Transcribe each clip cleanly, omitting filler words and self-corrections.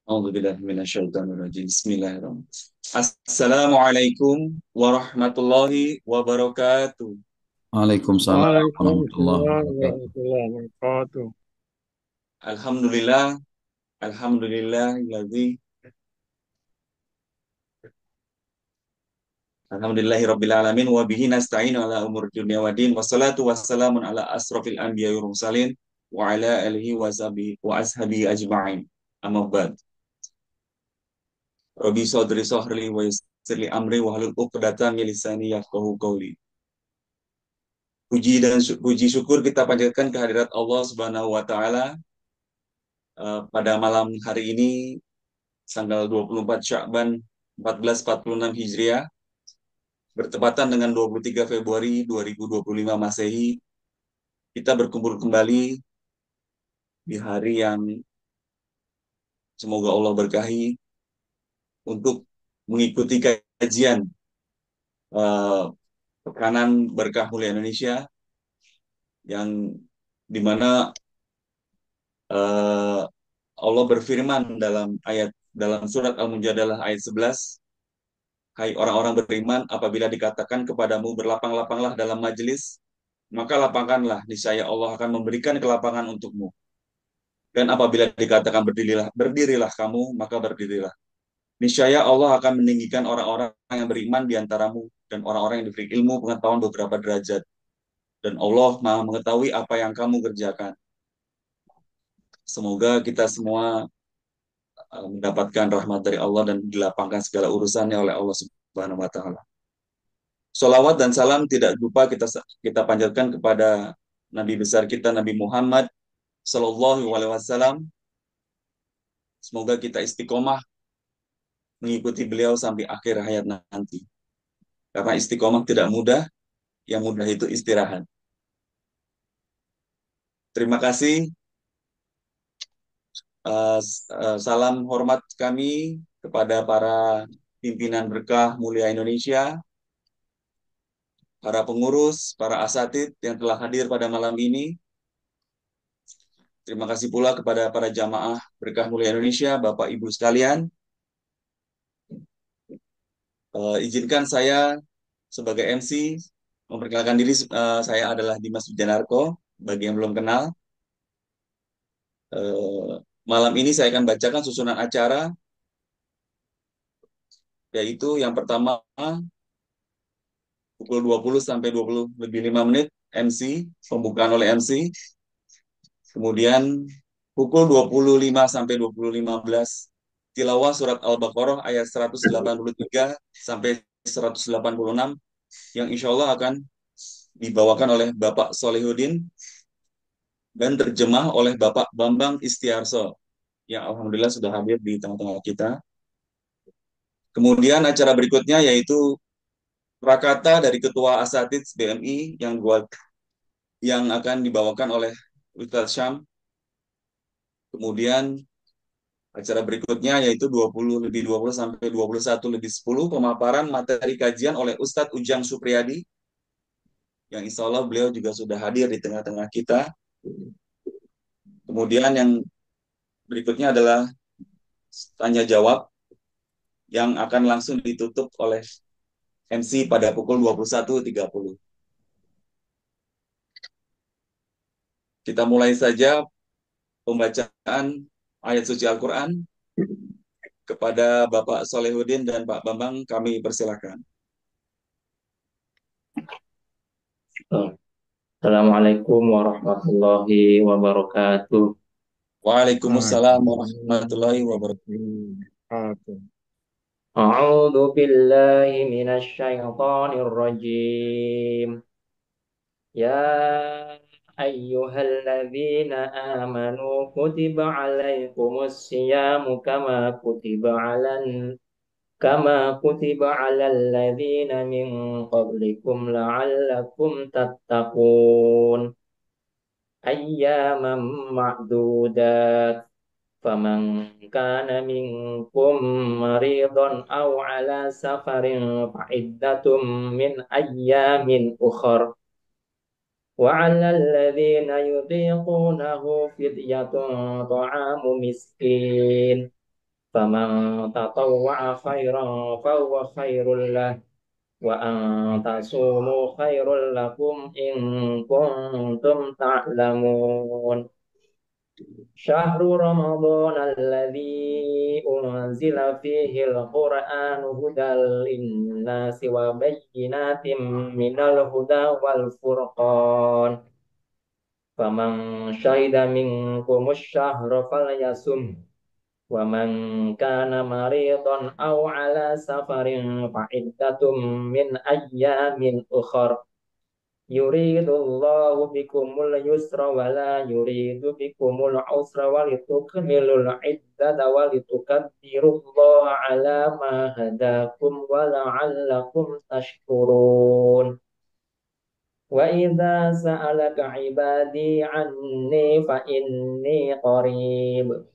A'udzubillahi minasyaitonirrajim. Bismillahirrahmanirrahim. Assalamualaikum warahmatullahi wabarakatuh. Waalaikumsalam warahmatullahi Waalaikumsalam wabarakatuh. warahmatullahi wabarakatuh. Alhamdulillah, alhamdulillahilladzi alhamdulillahirabbil alamin wa bihi nasta'inu ala umuri dunya waddin wassalatu wassalamun ala asrofil anbiya'i wal mursalin wa ala alihi wa ashabihi ajma'in. Amma ba'd. Rabbi sodri sohri wa yassirli amri wa halul uqdatan min lisani yafqahu qawli. Puji syukur kita panjatkan kehadirat Allah Subhanahu wa taala pada malam hari ini tanggal 24 Sya'ban 1446 Hijriah bertepatan dengan 23 Februari 2025 Masehi. Kita berkumpul kembali di hari yang semoga Allah berkahi untuk mengikuti kajian uh, Pekanan Berkah Mulia Indonesia yang dimana uh, Allah berfirman dalam surat Al-Mujadalah ayat 11, hai orang-orang beriman, apabila dikatakan kepadamu berlapang-lapanglah dalam majelis, maka lapangkanlah, niscaya Allah akan memberikan kelapangan untukmu. Dan apabila dikatakan berdirilah kamu, maka berdirilah. Niscaya Allah akan meninggikan orang-orang yang beriman di antaramu dan orang-orang yang diberi ilmu pengetahuan beberapa derajat. Dan Allah Maha mengetahui apa yang kamu kerjakan. Semoga kita semua mendapatkan rahmat dari Allah dan dilapangkan segala urusannya oleh Allah Subhanahu wa taala. Salawat dan salam tidak lupa kita panjatkan kepada Nabi besar kita Nabi Muhammad Sallallahu Alaihi Wasallam. Semoga kita istiqomah mengikuti beliau sampai akhir hayat nanti. Karena istiqomah tidak mudah, yang mudah itu istirahat. Terima kasih. Salam hormat kami kepada para pimpinan berkah mulia Indonesia, para pengurus, para asatid yang telah hadir pada malam ini. Terima kasih pula kepada para jamaah berkah mulia Indonesia, Bapak Ibu sekalian. Izinkan saya sebagai MC memperkenalkan diri. Saya adalah Dimas Wijanarko. Bagi yang belum kenal, malam ini saya akan bacakan susunan acara, yaitu yang pertama pukul 20 sampai 20 lebih 5 menit MC, pembukaan oleh MC. Kemudian pukul 25 sampai 20.15 tilawah surat Al-Baqarah ayat 183 sampai 186 yang insya Allah akan dibawakan oleh Bapak Solihuddin dan terjemah oleh Bapak Bambang Istiarso yang alhamdulillah sudah hadir di tengah-tengah kita. Kemudian acara berikutnya yaitu prakata dari Ketua Asatidz BMI yang akan dibawakan oleh Ustadz Syam. Kemudian acara berikutnya yaitu 20 sampai 21 lebih 10 pemaparan materi kajian oleh Ustadz Ujang Supriyadi yang insya Allah beliau juga sudah hadir di tengah-tengah kita. Kemudian yang berikutnya adalah tanya jawab yang akan langsung ditutup oleh MC pada pukul 21.30. Kita mulai saja pembacaan ayat suci Al-Quran. Kepada Bapak Solihuddin dan Pak Bambang kami persilakan. Assalamualaikum warahmatullahi wabarakatuh. Waalaikumsalam warahmatullahi wabarakatuh. Waalaikumsalam warahmatullahi wabarakatuh. A'udzu billahi minasy syaithanir rajim. Ya ayyuhalladzina amanu kutiba alaikumus siyamu kama kutiba alal ladzina min qablikum la'allakum tattaqun. Ayyaman ma'dudat. فمن كان منكم مريضا أو على سفر فعدة من أيام أخر وعلى الذين يطيقونه فدية طعام مسكين فمن تطوع خيرا فهو خير له وأن تصوموا خير لكم إن كنتم تعلمون شهر رمضان الذي أنزل فيه القرآن هدى للناس وبينات من الهدى والفرقان فمن شهد منكم الشهر فليصم ومن كان مريضا أو على سفر فعدة من أيام أخر يريد الله بكم اليسر ولا يريد بكم العسر ولتكملوا العدة ولتكبروا الله على ما هداكم ولعلكم تشكرون وإذا سألك عبادي عني فإني قريب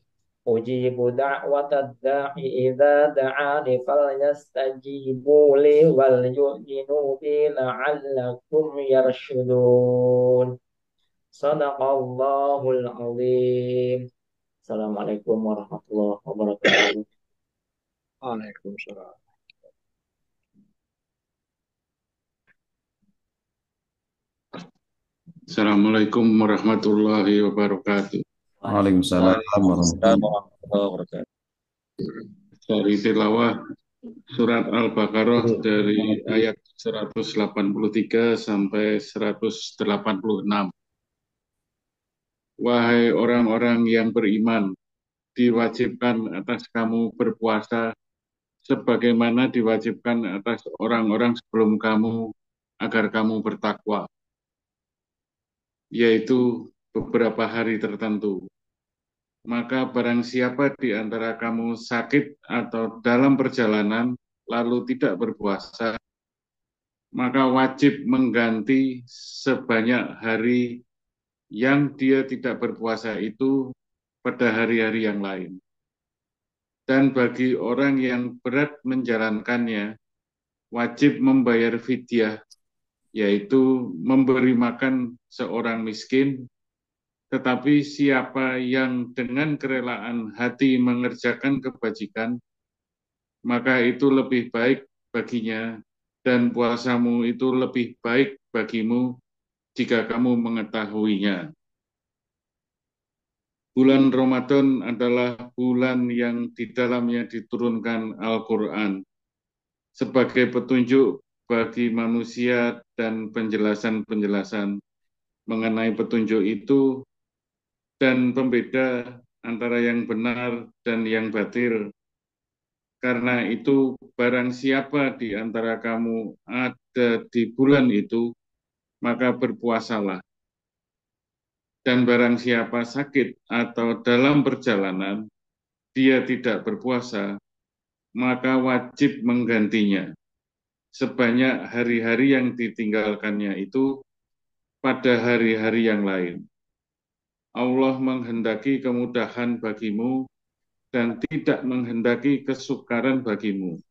أجيب دعوة الداع إذا دعاني فليستجيبوا لي وليؤمنوا بي لعلكم يرشدون صدق الله العظيم السلام عليكم ورحمة الله وبركاته Waalaikumsalam. Assalamualaikum warahmatullahi wabarakatuh. Waalaikumsalam warahmatullahi warahmatullahi wabarakatuh. Dari tilawah surat Al-Baqarah dari ayat 183 sampai 186. Wahai orang-orang yang beriman, diwajibkan atas kamu berpuasa sebagaimana diwajibkan atas orang-orang sebelum kamu agar kamu bertakwa, yaitu beberapa hari tertentu. Maka barang siapa di antara kamu sakit atau dalam perjalanan lalu tidak berpuasa, maka wajib mengganti sebanyak hari yang dia tidak berpuasa itu pada hari-hari yang lain. Dan bagi orang yang berat menjalankannya, wajib membayar fidyah, yaitu memberi makan seorang miskin. Tetapi siapa yang dengan kerelaan hati mengerjakan kebajikan, maka itu lebih baik baginya, dan puasamu itu lebih baik bagimu jika kamu mengetahuinya. Bulan Ramadan adalah bulan yang di dalamnya diturunkan Al-Quran sebagai petunjuk bagi manusia dan penjelasan-penjelasan mengenai petunjuk itu dan pembeda antara yang benar dan yang batil. Karena itu, barang siapa di antara kamu ada di bulan itu, maka berpuasalah. Dan barang siapa sakit atau dalam perjalanan, dia tidak berpuasa, maka wajib menggantinya sebanyak hari-hari yang ditinggalkannya itu pada hari-hari yang lain. Allah menghendaki kemudahan bagimu dan tidak menghendaki kesukaran bagimu.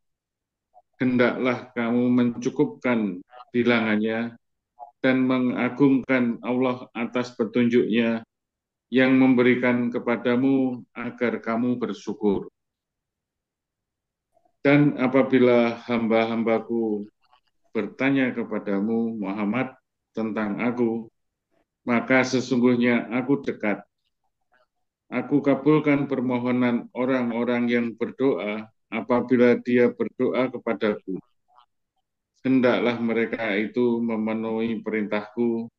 Hendaklah kamu mencukupkan bilangannya dan mengagungkan Allah atas petunjuknya yang memberikan kepadamu agar kamu bersyukur. Dan apabila hamba-hambaku bertanya kepadamu, Muhammad, tentang aku, maka sesungguhnya aku dekat. Aku kabulkan permohonan orang-orang yang berdoa apabila dia berdoa kepadaku. Hendaklah mereka itu memenuhi perintahku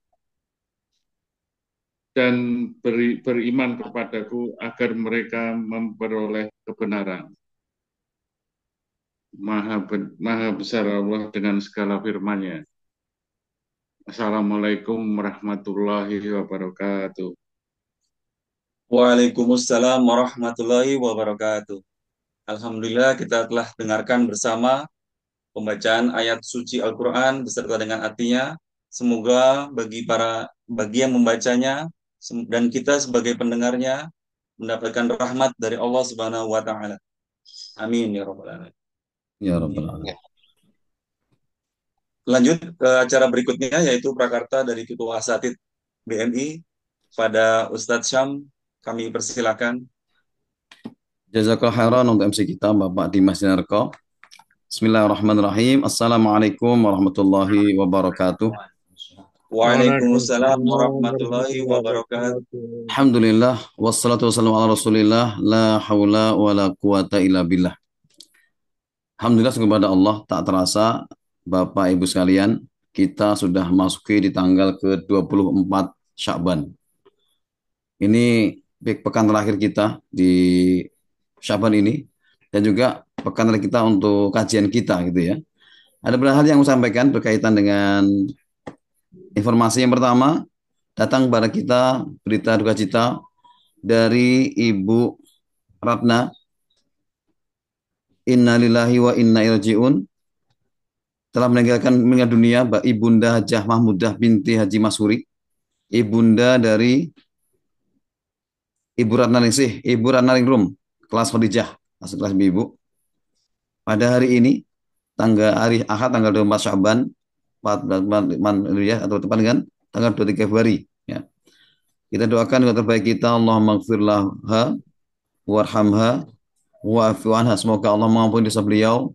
dan beriman kepadaku agar mereka memperoleh kebenaran. Maha besar Allah dengan segala firman-Nya. Assalamualaikum warahmatullahi wabarakatuh. Waalaikumsalam warahmatullahi wabarakatuh. Alhamdulillah kita telah dengarkan bersama pembacaan ayat suci Al-Quran beserta dengan artinya. Semoga bagi yang membacanya dan kita sebagai pendengarnya mendapatkan rahmat dari Allah Subhanahu wa taala. Amin ya rabbal alamin. Ya Rabbal Alamin. Lanjut ke acara berikutnya yaitu Prakarta dari Ketua Asatid BMI pada Ustadz Syam, kami persilakan. Jazakallah khairan untuk MC kita Bapak Dimas Dinarko. Bismillahirrahmanirrahim. Assalamualaikum warahmatullahi wabarakatuh. Waalaikumsalam Waalaikumsalam warahmatullahi warahmatullahi wabarakatuh. wabarakatuh. Alhamdulillah wassalatu wassalamu ala Rasulillah la haula wala quwata illa billah. Alhamdulillah kepada Allah, tak terasa Bapak Ibu sekalian, kita sudah masuki di tanggal ke-24 Sya'ban. Ini pekan terakhir kita di Sya'ban ini dan juga pekan terakhir kita untuk kajian kita gitu ya. Ada beberapa hal yang saya sampaikan berkaitan dengan informasi yang pertama, datang kepada kita berita duka cita dari Ibu Ratna. Innalillahi wa inna ilaihi raji'un. Telah meninggal dunia Ibunda Hajah Mahmudah binti Haji Masuri, ibunda dari Ibu Ratna Ningsih, Ibu Ratna Ningrum, kelas Khadijah, masuk kelas Ibu. Pada hari ini, hari Ahad tanggal 24 Sya'ban 14 atau tepat dengan tanggal 23 Februari ya. Kita doakan yang terbaik kita, Allahumma ighfir laha warhamha wa'fu anha. Semoga Allah mengampuni dosa beliau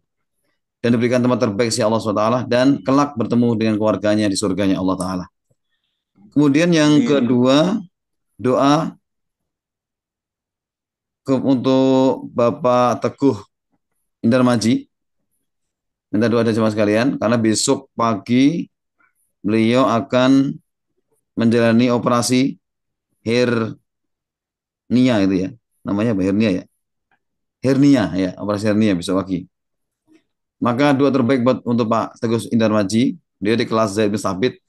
dan diberikan tempat terbaik si Allah SWT dan kelak bertemu dengan keluarganya di surganya Allah Ta'ala. Kemudian yang kedua, doa untuk Bapak Teguh Indarmaji. Minta doa dari jemaah sekalian karena besok pagi beliau akan menjalani operasi hernia itu ya. Namanya apa? Hernia ya. Hernia ya, operasi hernia besok pagi. Maka doa terbaik untuk Pak Teguh Indarmaji, dia di kelas Zaid bin Sabit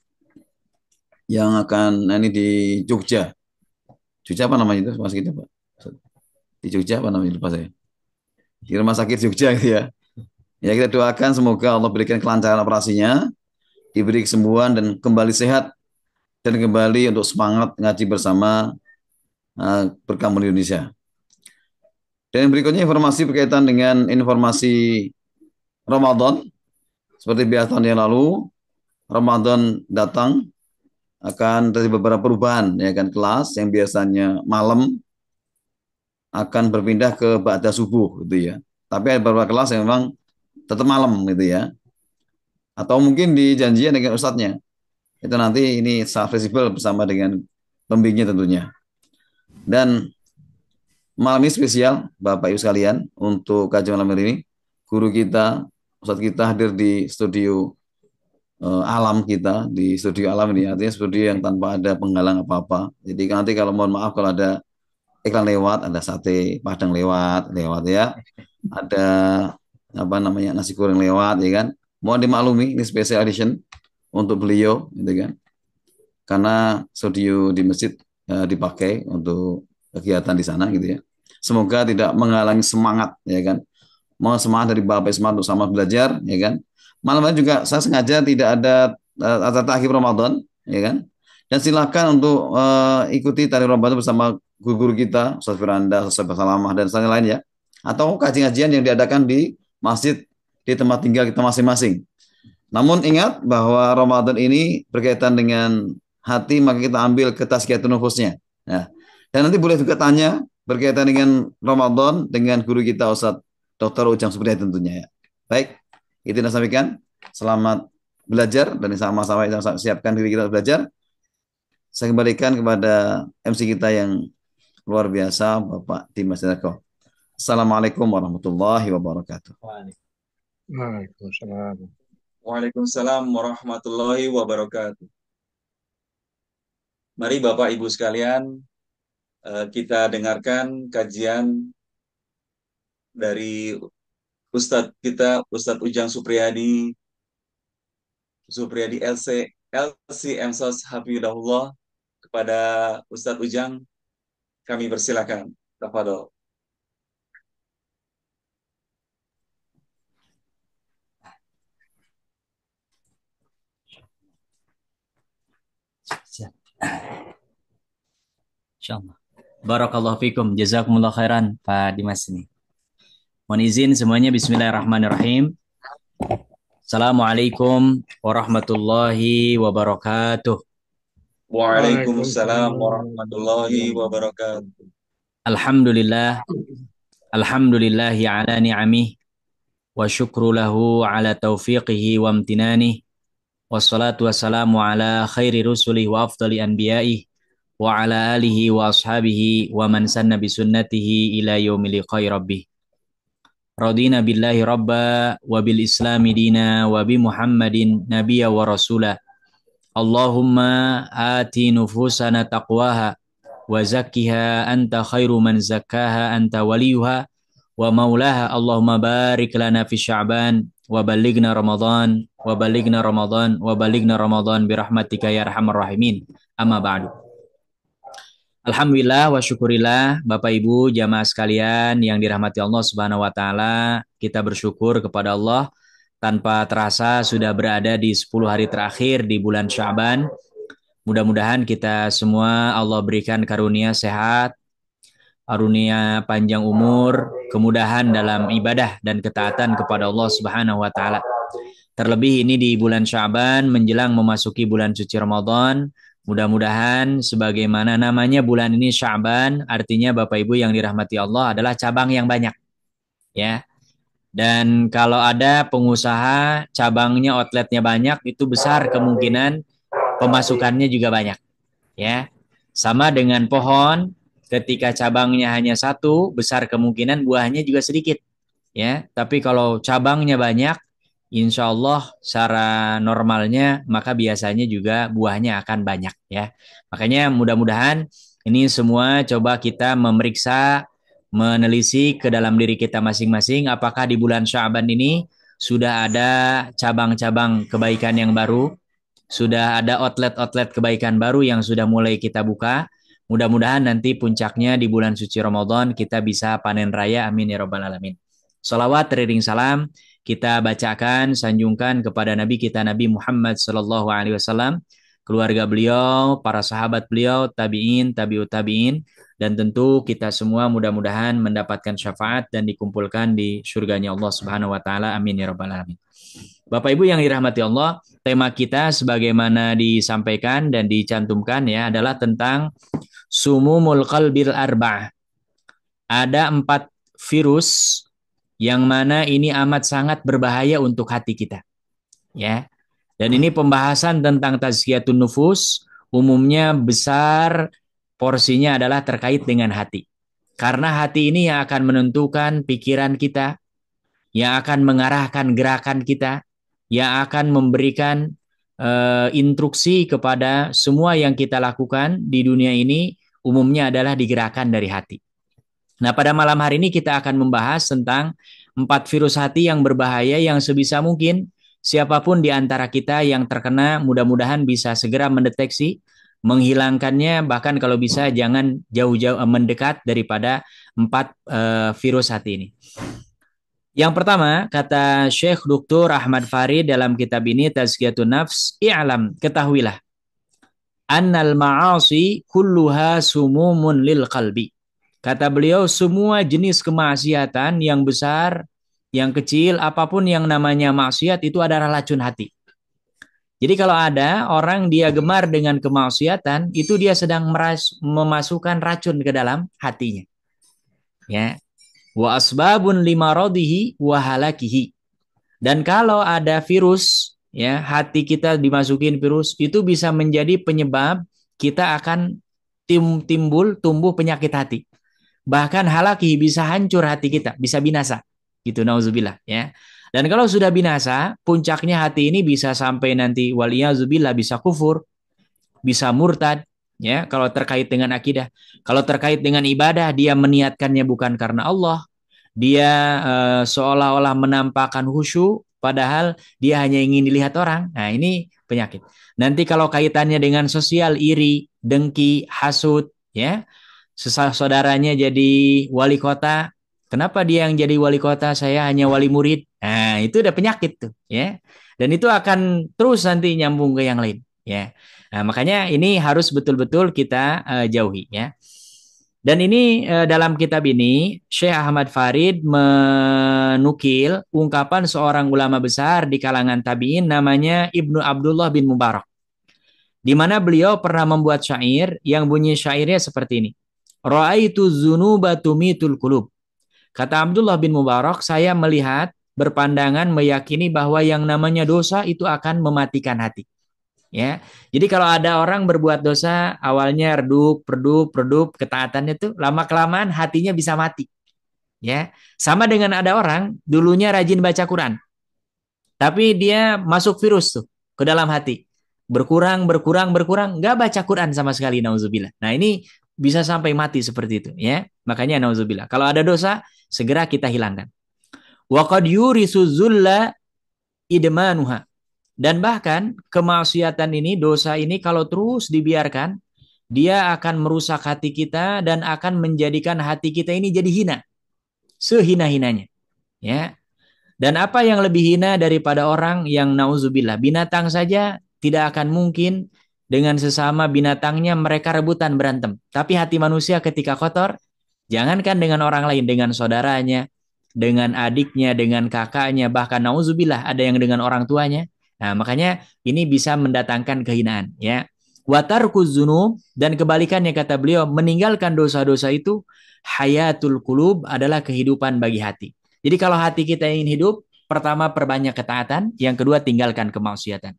yang akan ini di Jogja. Jogja apa namanya itu? Mas kita Pak. Di Jogja apa namanya lupa saya. Di rumah sakit Jogja gitu ya. Ya kita doakan semoga Allah berikan kelancaran operasinya, diberi kesembuhan dan kembali sehat dan kembali untuk semangat ngaji bersama berkampung di Indonesia. Dan berikutnya informasi berkaitan dengan informasi Ramadan. Seperti biasa tahun yang lalu, Ramadan datang akan terjadi beberapa perubahan ya kan, kelas yang biasanya malam akan berpindah ke ba'da subuh gitu ya. Tapi ada beberapa kelas yang memang tetap malam gitu ya. Atau mungkin dijanjian dengan ustadznya. Itu nanti ini sangat fleksibel bersama dengan pembimbingnya tentunya. Dan malam ini spesial Bapak Ibu sekalian untuk kajian malam ini. Guru kita, ustadz kita hadir di studio alam kita, di studio alam ini. Artinya studio yang tanpa ada penghalang apa-apa. Jadi nanti kalau mohon maaf kalau ada iklan lewat, ada sate Padang lewat ya. Ada apa namanya nasi goreng lewat ya kan. Mohon dimaklumi ini special edition untuk beliau gitu kan. Karena studio di masjid dipakai untuk kegiatan di sana gitu ya. Semoga tidak menghalangi semangat ya kan. Mau semangat dari Bapak semangat untuk sama belajar ya kan. Malam ini juga saya sengaja tidak ada takhir Ramadan ya kan. Dan silakan untuk ikuti tari Ramadan bersama guru-guru kita, Ustaz Firanda, Ustaz Salamah dan lain ya. Atau kajian-kajian yang diadakan di masjid di tempat tinggal kita masing-masing. Namun ingat bahwa Ramadan ini berkaitan dengan hati, maka kita ambil ke tazkiyatun nufusnya. Nah, dan nanti boleh juga tanya berkaitan dengan Ramadan dengan guru kita Ustaz Dr. Ujang seperti tentunya ya. Baik, itu yang saya sampaikan. Selamat belajar dan sama-sama kita siapkan diri kita belajar. Saya kembalikan kepada MC kita yang luar biasa, Bapak Dimas Dinarko. Assalamualaikum warahmatullahi wabarakatuh. Waalaikumsalam. Waalaikumsalam warahmatullahi wabarakatuh. Mari Bapak Ibu sekalian, kita dengarkan kajian dari Ustadz kita, Ustadz Ujang Supriyadi LC Emsos Hafidahullah. Kepada Ustadz Ujang, kami persilakan. Tafadhol. Insyaallah. Barakallahu fikum. Jazakumullah khairan Pak Dimas ini. Mohon izin semuanya, bismillahirrahmanirrahim. Assalamualaikum warahmatullahi wabarakatuh. Waalaikumsalam warahmatullahi wabarakatuh. Alhamdulillah Alhamdulillahi ala ni'amih wa syukru lahu ala taufiqihi wa amtinanih. Wassalatu wassalamu ala khairi rusulih wa afdali anbiya'ih wa ala alihi wa ashabihi wa man sanna bisunnatihi ila yaumil liqai rabbih. Radina billahi rabba wa bil islami dina wa bi Muhammadin nabiyya wa rasula. Allahumma ati nufusana taqwaha wa zakkiha anta khairu man zakkaha anta waliyuha wa maulaha. Allahumma barik lana fi sya'ban wa balighna ramadan wa balighna ramadan wa balighna ramadan birahmatika ya arhamar rahimin. Amma ba'du. Alhamdulillah wa syukurillah Bapak Ibu jamaah sekalian yang dirahmati Allah Subhanahu wa taala, kita bersyukur kepada Allah tanpa terasa sudah berada di 10 hari terakhir di bulan Sya'ban. Mudah-mudahan kita semua Allah berikan karunia sehat, karunia panjang umur, kemudahan dalam ibadah dan ketaatan kepada Allah Subhanahu wa taala. Terlebih ini di bulan Sya'ban menjelang memasuki bulan suci Ramadan. Mudah-mudahan sebagaimana namanya bulan ini Sya'ban, artinya Bapak Ibu yang dirahmati Allah adalah cabang yang banyak. Ya. Dan kalau ada pengusaha cabangnya, outletnya banyak, itu besar kemungkinan pemasukannya juga banyak. Ya. Sama dengan pohon, ketika cabangnya hanya satu, besar kemungkinan buahnya juga sedikit. Ya, tapi kalau cabangnya banyak, insya Allah secara normalnya maka biasanya juga buahnya akan banyak ya. Makanya mudah-mudahan ini semua coba kita memeriksa, menelisik ke dalam diri kita masing-masing apakah di bulan Sya'ban ini sudah ada cabang-cabang kebaikan yang baru, sudah ada outlet-outlet kebaikan baru yang sudah mulai kita buka. Mudah-mudahan nanti puncaknya di bulan suci Ramadan kita bisa panen raya, amin ya rabbal alamin. Salawat teriring salam kita bacakan, sanjungkan kepada Nabi kita Nabi Muhammad sallallahu alaihi wasallam, keluarga beliau, para sahabat beliau, tabi'in, tabi'ut tabi'in, dan tentu kita semua mudah-mudahan mendapatkan syafaat dan dikumpulkan di surganya Allah Subhanahu wa taala. Amin ya rabbal alamin. Bapak Ibu yang dirahmati Allah, tema kita sebagaimana disampaikan dan dicantumkan ya adalah tentang sumumul qalbil arba'ah. Ada 4 virus yang mana ini amat sangat berbahaya untuk hati kita. Ya. Dan ini pembahasan tentang tazkiyatun nufus umumnya besar porsinya adalah terkait dengan hati. Karena hati ini yang akan menentukan pikiran kita, yang akan mengarahkan gerakan kita, yang akan memberikan instruksi kepada semua yang kita lakukan di dunia ini umumnya adalah digerakkan dari hati. Nah, pada malam hari ini kita akan membahas tentang 4 virus hati yang berbahaya yang sebisa mungkin siapapun di antara kita yang terkena mudah-mudahan bisa segera mendeteksi, menghilangkannya, bahkan kalau bisa jangan jauh-jauh mendekat daripada 4 virus hati ini. Yang pertama, kata Syekh Dr. Ahmad Farid dalam kitab ini Tazkiyatun Nafs, i'lam, ketahuilah, annal ma'asi kulluha sumumun lil qalbi. Kata beliau, semua jenis kemaksiatan yang besar, yang kecil, apapun yang namanya maksiat itu adalah racun hati. Jadi kalau ada orang dia gemar dengan kemaksiatan, itu dia sedang memasukkan racun ke dalam hatinya. Ya. Wa asbabun limaradihi wa halakihi. Dan kalau ada virus, ya, hati kita dimasukin virus, itu bisa menjadi penyebab kita akan tumbuh penyakit hati. Bahkan halaki bisa hancur hati kita, bisa binasa. Gitu, nauzubillah ya. Dan kalau sudah binasa, puncaknya hati ini bisa sampai nanti waliyazubillah bisa kufur, bisa murtad ya kalau terkait dengan akidah. Kalau terkait dengan ibadah dia meniatkannya bukan karena Allah. Dia seolah-olah menampakkan khusyuk padahal dia hanya ingin dilihat orang. Nah, ini penyakit. Nanti kalau kaitannya dengan sosial, iri, dengki, hasud ya. Saudaranya jadi wali kota, kenapa dia yang jadi wali kota, saya hanya wali murid? Nah, itu udah penyakit tuh, ya. Dan itu akan terus nanti nyambung ke yang lain, ya. Nah, makanya ini harus betul-betul kita jauhi, ya. Dan ini dalam kitab ini Syekh Ahmad Farid menukil ungkapan seorang ulama besar di kalangan tabi'in namanya Ibnu Abdullah bin Mubarak. Di mana beliau pernah membuat syair yang bunyi syairnya seperti ini. Ra'aitu dzunuba tumitul qulub. Kata Abdullah bin Mubarak, saya melihat, berpandangan, meyakini bahwa yang namanya dosa itu akan mematikan hati. Ya, jadi kalau ada orang berbuat dosa, awalnya redup, redup, redup, ketaatannya itu lama kelamaan hatinya bisa mati. Ya, sama dengan ada orang dulunya rajin baca Quran, tapi dia masuk virus tuh ke dalam hati, berkurang, berkurang, berkurang, nggak baca Quran sama sekali, nauzubillah. Nah ini bisa sampai mati seperti itu, ya. Makanya nauzubillah. Kalau ada dosa, segera kita hilangkan. Wa qad yurisu zulla idmanuha. Dan bahkan kemaksiatan ini, dosa ini kalau terus dibiarkan, dia akan merusak hati kita dan akan menjadikan hati kita ini jadi hina, sehina-hinanya. Ya. Dan apa yang lebih hina daripada orang yang nauzubillah, binatang saja tidak akan mungkin dengan sesama binatangnya mereka rebutan berantem. Tapi hati manusia ketika kotor, jangankan dengan orang lain, dengan saudaranya, dengan adiknya, dengan kakaknya, bahkan nauzubillah ada yang dengan orang tuanya. Nah, makanya ini bisa mendatangkan kehinaan, ya. Watarkuz dzunub, dan kebalikannya kata beliau, meninggalkan dosa-dosa itu hayatul qulub, adalah kehidupan bagi hati. Jadi kalau hati kita ingin hidup, pertama perbanyak ketaatan, yang kedua tinggalkan kemaksiatan.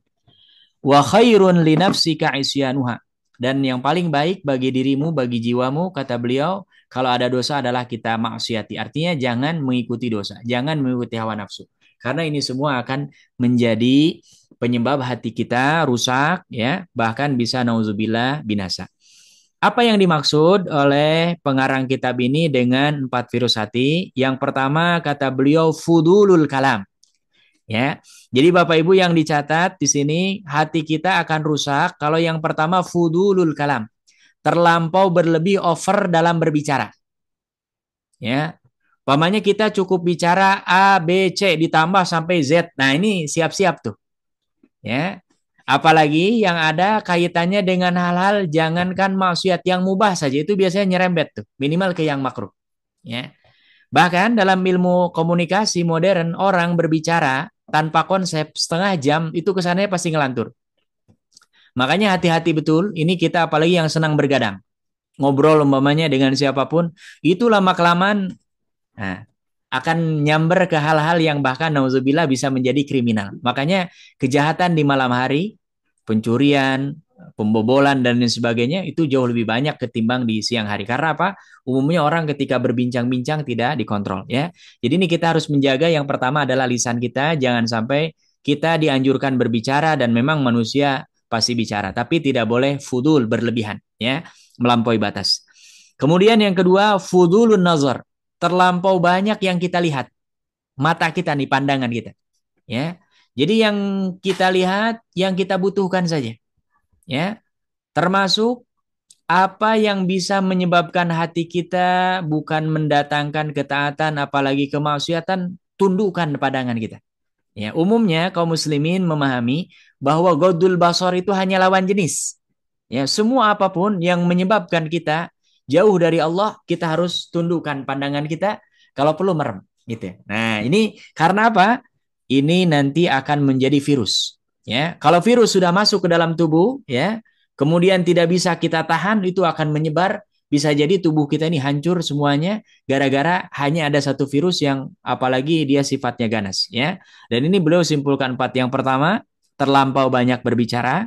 Wa khairun li nafsika isyanuha. Dan yang paling baik bagi dirimu, bagi jiwamu, kata beliau, kalau ada dosa adalah kita maksiati. Artinya jangan mengikuti dosa, jangan mengikuti hawa nafsu. Karena ini semua akan menjadi penyebab hati kita rusak, ya, bahkan bisa nauzubillah binasa. Apa yang dimaksud oleh pengarang kitab ini dengan 4 virus hati? Yang pertama kata beliau fudulul kalam. Ya. Jadi Bapak Ibu yang dicatat di sini, hati kita akan rusak kalau yang pertama fudulul kalam. Terlampau berlebih, over dalam berbicara. Ya. Pamannya kita cukup bicara A, B, C ditambah sampai Z. Nah, ini siap-siap tuh. Ya. Apalagi yang ada kaitannya dengan hal-hal, jangankan maksiat, yang mubah saja itu biasanya nyerempet tuh, minimal ke yang makruh. Ya. Bahkan dalam ilmu komunikasi modern, orang berbicara tanpa konsep setengah jam itu kesannya pasti ngelantur. Makanya hati-hati betul, ini kita apalagi yang senang bergadang. Ngobrol umpamanya dengan siapapun, itu lama-kelamaan akan nyamber ke hal-hal yang bahkan nauzubillah bisa menjadi kriminal. Makanya kejahatan di malam hari, pencurian, pembobolan dan lain sebagainya itu jauh lebih banyak ketimbang di siang hari. Karena apa? Umumnya orang ketika berbincang-bincang tidak dikontrol, ya. Jadi ini kita harus menjaga, yang pertama adalah lisan kita, jangan sampai kita dianjurkan berbicara, dan memang manusia pasti bicara, tapi tidak boleh fudul, berlebihan, ya, melampaui batas. Kemudian yang kedua, fudulun nazar, terlampau banyak yang kita lihat. Mata kita nih, pandangan kita, ya. Jadi yang kita lihat, yang kita butuhkan saja, ya. Termasuk apa yang bisa menyebabkan hati kita bukan mendatangkan ketaatan, apalagi kemaksiatan, tundukkan pandangan kita. Ya, umumnya kaum muslimin memahami bahwa godul basor itu hanya lawan jenis. Ya, semua apapun yang menyebabkan kita jauh dari Allah, kita harus tundukkan pandangan kita, kalau perlu merem, gitu. Nah, ini karena apa? Ini nanti akan menjadi virus. Ya, kalau virus sudah masuk ke dalam tubuh, ya, kemudian tidak bisa kita tahan, itu akan menyebar. Bisa jadi tubuh kita ini hancur semuanya gara-gara hanya ada satu virus yang apalagi dia sifatnya ganas, ya. Dan ini beliau simpulkan 4. Yang pertama, terlampau banyak berbicara.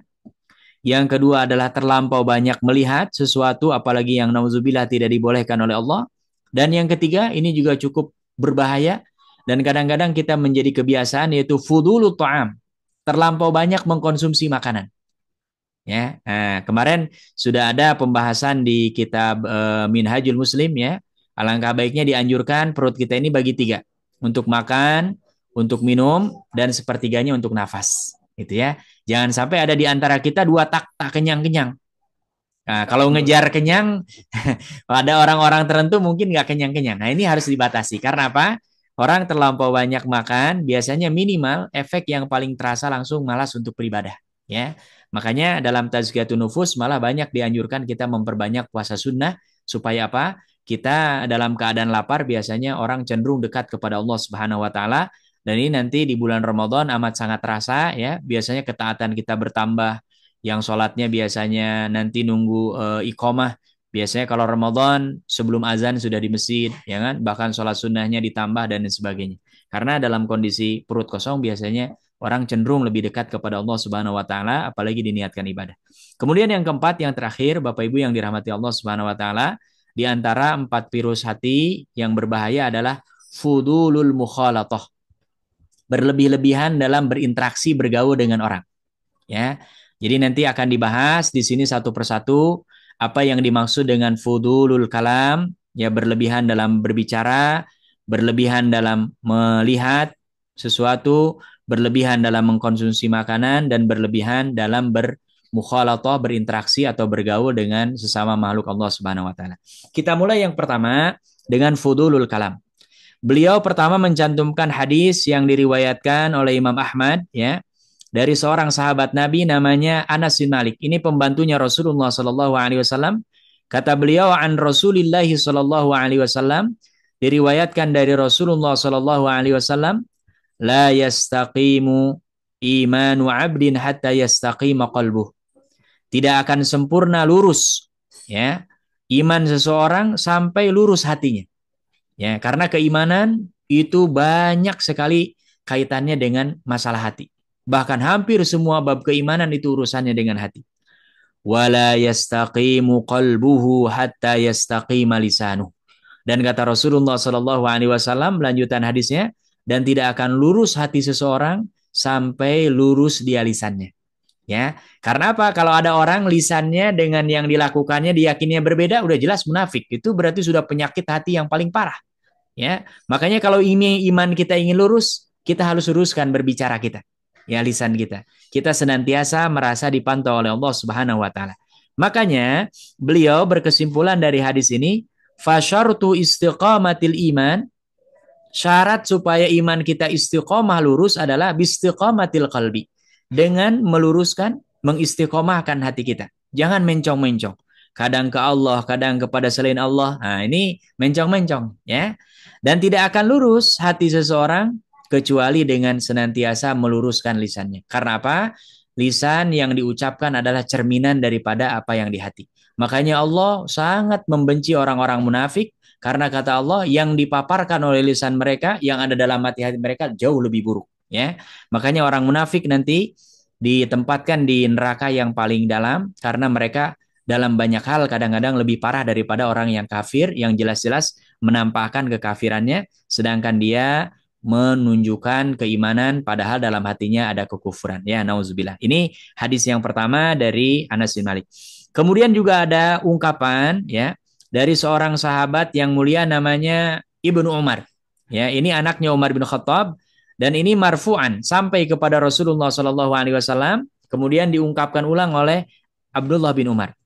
Yang kedua adalah terlampau banyak melihat sesuatu, apalagi yang nauzubillah tidak dibolehkan oleh Allah. Dan yang ketiga, ini juga cukup berbahaya dan kadang-kadang kita menjadi kebiasaan, yaitu fudulut ta'am, terlampau banyak mengkonsumsi makanan. Ya, nah, kemarin sudah ada pembahasan di kitab Minhajul Muslim, ya. Alangkah baiknya dianjurkan perut kita ini bagi 3, untuk makan, untuk minum, dan sepertiganya untuk nafas, gitu ya. Jangan sampai ada di antara kita 2 tak kenyang-kenyang. Nah, kalau ngejar kenyang, ada orang-orang tertentu mungkin nggak kenyang-kenyang. Nah, ini harus dibatasi. Karena apa? Orang terlampau banyak makan, biasanya minimal efek yang paling terasa langsung malas untuk beribadah, ya. Makanya dalam tazkiyatun nufus malah banyak dianjurkan kita memperbanyak puasa sunnah, supaya apa? Kita dalam keadaan lapar biasanya orang cenderung dekat kepada Allah Subhanahu wa taala, dan ini nanti di bulan Ramadan amat sangat terasa, ya. Biasanya ketaatan kita bertambah, yang sholatnya biasanya nanti nunggu iqomah Biasanya kalau Ramadan sebelum azan sudah di masjid, ya kan? Bahkan sholat sunnahnya ditambah dan sebagainya. Karena dalam kondisi perut kosong biasanya orang cenderung lebih dekat kepada Allah Subhanahu wa taala apalagi diniatkan ibadah. Kemudian yang keempat, yang terakhir, Bapak Ibu yang dirahmati Allah Subhanahu wa taala, di antara 4 virus hati yang berbahaya adalah fudulul mukhalatah. Berlebih-lebihan dalam berinteraksi bergaul dengan orang, ya. Jadi nanti akan dibahas di sini satu persatu apa yang dimaksud dengan fudulul kalam, ya, berlebihan dalam berbicara, berlebihan dalam melihat sesuatu, berlebihan dalam mengkonsumsi makanan, dan berlebihan dalam bermukhalatah, berinteraksi atau bergaul dengan sesama makhluk Allah Subhanahu wa taala. Kita mulai yang pertama dengan fudulul kalam. Beliau pertama mencantumkan hadis yang diriwayatkan oleh Imam Ahmad, ya, dari seorang sahabat Nabi namanya Anas bin Malik. Ini pembantunya Rasulullah Shallallahu Alaihi Wasallam. Kata beliau, an Rasulillah Shallallahu Alaihi Wasallam, diriwayatkan dari Rasulullah Shallallahu Alaihi Wasallam, la yastaqimu imanu abdin hatta yastaqima qalbuh. Tidak akan sempurna lurus, ya, iman seseorang sampai lurus hatinya. Ya, karena keimanan itu banyak sekali kaitannya dengan masalah hati. Bahkan hampir semua bab keimanan itu urusannya dengan hati. Wala yastaqimu qalbuhu hatta yastaqima lisanuh. Dan kata Rasulullah Shallallahu Alaihi Wasallam lanjutan hadisnya, dan tidak akan lurus hati seseorang sampai lurus dia lisannya. Ya, karena apa? Kalau ada orang lisannya dengan yang dilakukannya diyakininya berbeda, udah jelas munafik. Itu berarti sudah penyakit hati yang paling parah. Ya, makanya kalau ini iman kita ingin lurus, kita harus luruskan berbicara kita, ya, lisan kita. Kita senantiasa merasa dipantau oleh Allah Subhanahu wa taala. Makanya beliau berkesimpulan dari hadis ini, fasyartu istiqamatil iman, syarat supaya iman kita istiqomah lurus adalah bistiqamatil qalbi, dengan meluruskan, mengistiqomahkan hati kita. Jangan mencong-mencong. Kadang ke Allah, kadang kepada selain Allah. Nah, ini mencong-mencong, ya. Dan tidak akan lurus hati seseorang kecuali dengan senantiasa meluruskan lisannya. Karena apa? Lisan yang diucapkan adalah cerminan daripada apa yang di hati. Makanya Allah sangat membenci orang-orang munafik, karena kata Allah, yang dipaparkan oleh lisan mereka, yang ada dalam hati-hati mereka jauh lebih buruk. Ya, makanya orang munafik nanti ditempatkan di neraka yang paling dalam, karena mereka dalam banyak hal kadang-kadang lebih parah daripada orang yang kafir, yang jelas-jelas menampakkan kekafirannya, sedangkan dia menunjukkan keimanan padahal dalam hatinya ada kekufuran. Ya, nauzubillah. Ini hadis yang pertama dari Anas bin Malik. Kemudian juga ada ungkapan, ya, dari seorang sahabat yang mulia namanya Ibnu Umar. Ya, ini anaknya Umar bin Khattab, dan ini marfu'an sampai kepada Rasulullah Shallallahu Alaihi Wasallam. Kemudian diungkapkan ulang oleh Abdullah bin Umar.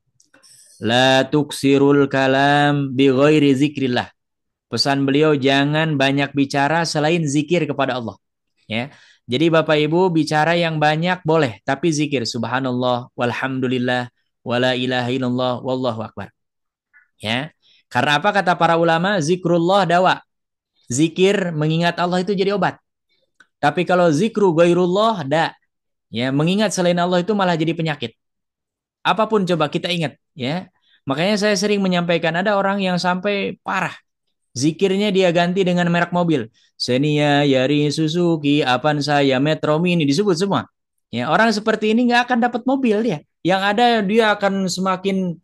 La tuksirul kalam bi ghairi zikrillah. Pesan beliau, jangan banyak bicara selain zikir kepada Allah. Ya. Jadi Bapak Ibu bicara yang banyak boleh, tapi zikir subhanallah walhamdulillah wala ilaha illallah wallahu akbar. Ya. Karena apa kata para ulama? Zikrullah dawa. Zikir mengingat Allah itu jadi obat. Tapi kalau zikru ghairullah da. Ya, mengingat selain Allah itu malah jadi penyakit. Apapun coba kita ingat, ya. Makanya saya sering menyampaikan, ada orang yang sampai parah. Zikirnya dia ganti dengan merek mobil. Xenia, Yaris, Suzuki, Avanza, Metro Mini, disebut semua. Ya, orang seperti ini nggak akan dapat mobil dia. Yang ada dia akan semakin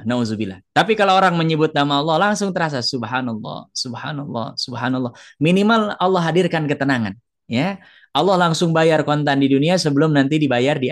nauzubillah. Tapi kalau orang menyebut nama Allah langsung terasa subhanallah, subhanallah, subhanallah. Minimal Allah hadirkan ketenangan, ya. Allah langsung bayar kontan di dunia sebelum nanti dibayar di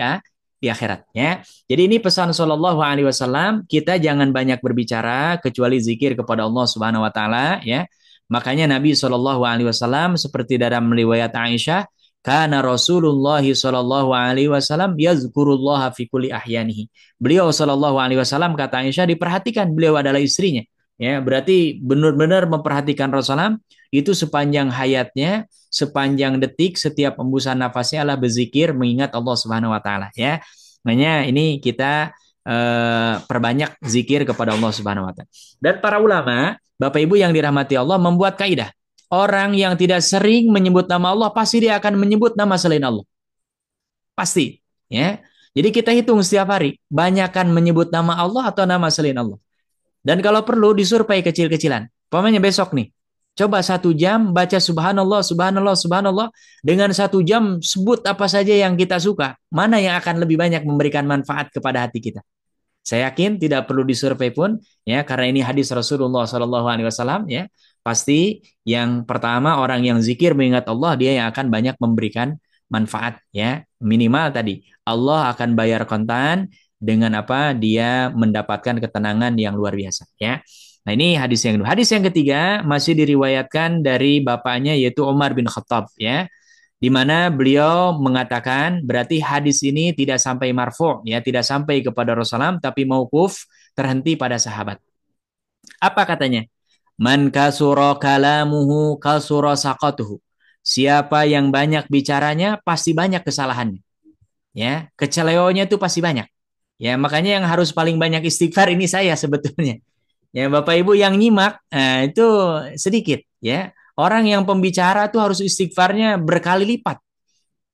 akhirat, ya. Jadi ini pesan Shallallahu Alaihi Wasallam, kita jangan banyak berbicara kecuali zikir kepada Allah Subhanahu Wa Taala, ya. Makanya Nabi Shallallahu Alaihi Wasallam seperti dalam riwayat Aisyah, karena Rasulullah Shallallahu Alaihi Wasallam yazkurullah fi kulli ahyanihi. Beliau Shallallahu Alaihi Wasallam, kata Aisyah, diperhatikan, beliau adalah istrinya, ya. Berarti benar-benar memperhatikan Rasulullah itu sepanjang hayatnya, sepanjang detik, setiap embusan nafasnya adalah berzikir mengingat Allah Subhanahu Wa Taala, ya. Makanya ini kita perbanyak zikir kepada Allah Subhanahu Wa Taala. Dan para ulama, Bapak Ibu yang dirahmati Allah, membuat kaidah, orang yang tidak sering menyebut nama Allah pasti dia akan menyebut nama selain Allah, pasti, ya. Jadi kita hitung setiap hari, banyakkan menyebut nama Allah atau nama selain Allah. Dan kalau perlu disurvei kecil-kecilan. Umpamanya besok nih, coba 1 jam baca subhanallah, subhanallah, subhanallah. Dengan 1 jam sebut apa saja yang kita suka. Mana yang akan lebih banyak memberikan manfaat kepada hati kita? Saya yakin tidak perlu disurvei pun, ya, karena ini hadis Rasulullah SAW, ya. Pasti yang pertama orang yang zikir mengingat Allah, dia yang akan banyak memberikan manfaat, ya. Minimal tadi Allah akan bayar kontan dengan apa? Dia mendapatkan ketenangan yang luar biasa, ya. Nah, ini hadis yang kedua. Hadis yang ketiga masih diriwayatkan dari bapaknya yaitu Umar bin Khattab, ya, di mana beliau mengatakan berarti hadis ini tidak sampai marfu, ya, tidak sampai kepada Rasulullah tapi mauquf, terhenti pada sahabat. Apa katanya? Man kasura kalamuhu kasura saqatuhu. Siapa yang banyak bicaranya pasti banyak kesalahannya. Ya, keceleonya itu pasti banyak. Ya, makanya yang harus paling banyak istighfar ini saya sebetulnya. Ya, Bapak Ibu yang nyimak, nah, itu sedikit, ya. Orang yang pembicara tuh harus istighfarnya berkali lipat,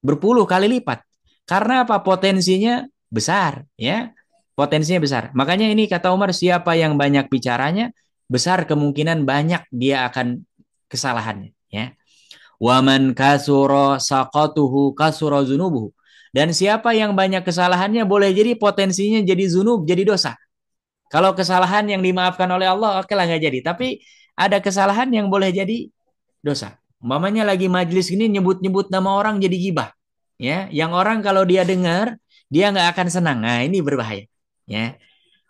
berpuluh kali lipat. Karena apa? Potensinya besar, ya. Potensinya besar. Makanya ini kata Umar, siapa yang banyak bicaranya, besar kemungkinan banyak dia akan kesalahannya, ya. Waman kasuro saqatuhu kasuro zunubuhu. Dan siapa yang banyak kesalahannya boleh jadi potensinya jadi zunub, jadi dosa. Kalau kesalahan yang dimaafkan oleh Allah, oke lah nggak jadi. Tapi ada kesalahan yang boleh jadi dosa. Umpamanya lagi majlis ini nyebut-nyebut nama orang jadi gibah. Ya, yang orang kalau dia dengar, dia nggak akan senang. Nah, ini berbahaya. Ya.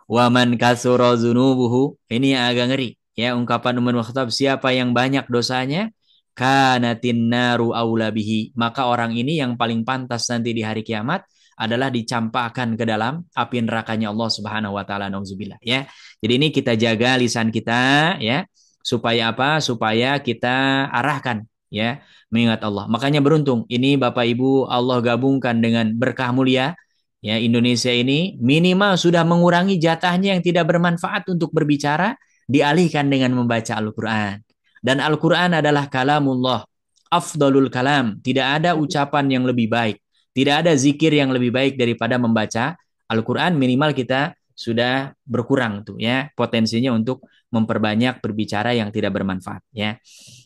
Waman kasuro zunubuhu. Ini yang agak ngeri. Ya, ungkapan Umar bin Khattab, siapa yang banyak dosanya, kanatin naru aula bihi. Maka orang ini yang paling pantas nanti di hari kiamat adalah dicampakkan ke dalam api nerakanya Allah Subhanahu wa taala, nauzubillah, ya. Jadi ini kita jaga lisan kita, ya, supaya apa? Supaya kita arahkan, ya, mengingat Allah. Makanya beruntung ini Bapak Ibu Allah gabungkan dengan berkah mulia, ya. Indonesia ini minimal sudah mengurangi jatahnya yang tidak bermanfaat untuk berbicara, dialihkan dengan membaca Al-Qur'an. Dan Al-Qur'an adalah kalamullah, afdalul kalam. Tidak ada ucapan yang lebih baik, tidak ada zikir yang lebih baik daripada membaca Al-Quran. Minimal kita sudah berkurang tuh, ya, potensinya untuk memperbanyak berbicara yang tidak bermanfaat, ya.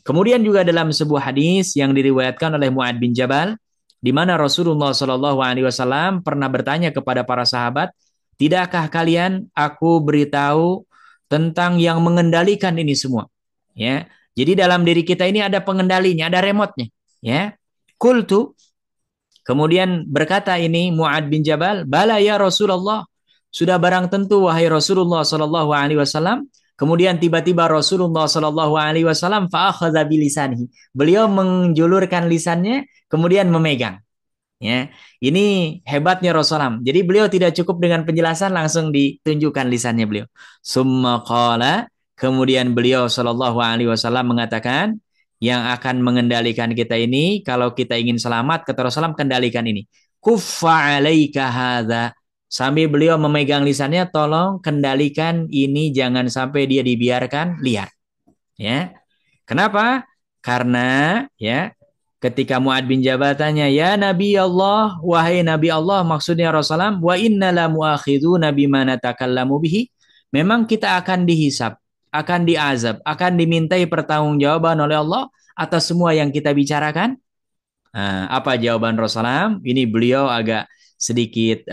Kemudian juga dalam sebuah hadis yang diriwayatkan oleh Mu'ad bin Jabal, di mana Rasulullah SAW pernah bertanya kepada para sahabat, tidakkah kalian aku beritahu tentang yang mengendalikan ini semua, ya. Jadi dalam diri kita ini ada pengendalinya, ada remote-nya, ya. Qultu, kemudian berkata ini Mu'ad bin Jabal, bala ya Rasulullah, sudah barang tentu wahai Rasulullah sallallahu alaihi wasallam. Kemudian tiba-tiba Rasulullah sallallahu alaihi wasallam fa'akhadha bilisanihi. Beliau menjulurkan lisannya kemudian memegang. Ya, ini hebatnya Rasulullah. Jadi beliau tidak cukup dengan penjelasan, langsung ditunjukkan lisannya beliau. Summa qala, kemudian beliau sallallahu alaihi wasallam mengatakan, yang akan mengendalikan kita ini, kalau kita ingin selamat, kata Rasulullah, kendalikan ini. Kuffa alaika hadza. Sambil beliau memegang lisannya, tolong kendalikan ini, jangan sampai dia dibiarkan liar. Ya. Kenapa? Karena, ya, ketika Mu'ad bin Jabal tanya, ya Nabi Allah, wahai Nabi Allah, maksudnya Rasulullah, wa inna la mu'akhiduna bima natakallamu bihi. Memang kita akan dihisab, akan diazab, akan dimintai pertanggungjawaban oleh Allah atas semua yang kita bicarakan. Nah, apa jawaban Rasulullah? Ini beliau agak sedikit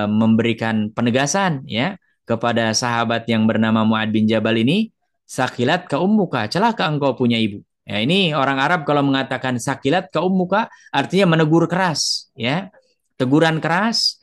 memberikan penegasan, ya, kepada sahabat yang bernama Mu'ad bin Jabal ini. Sakilat ka ummuka, celaka engkau punya ibu. Ya, ini orang Arab kalau mengatakan sakilat ka ummuka artinya menegur keras, ya. Teguran keras.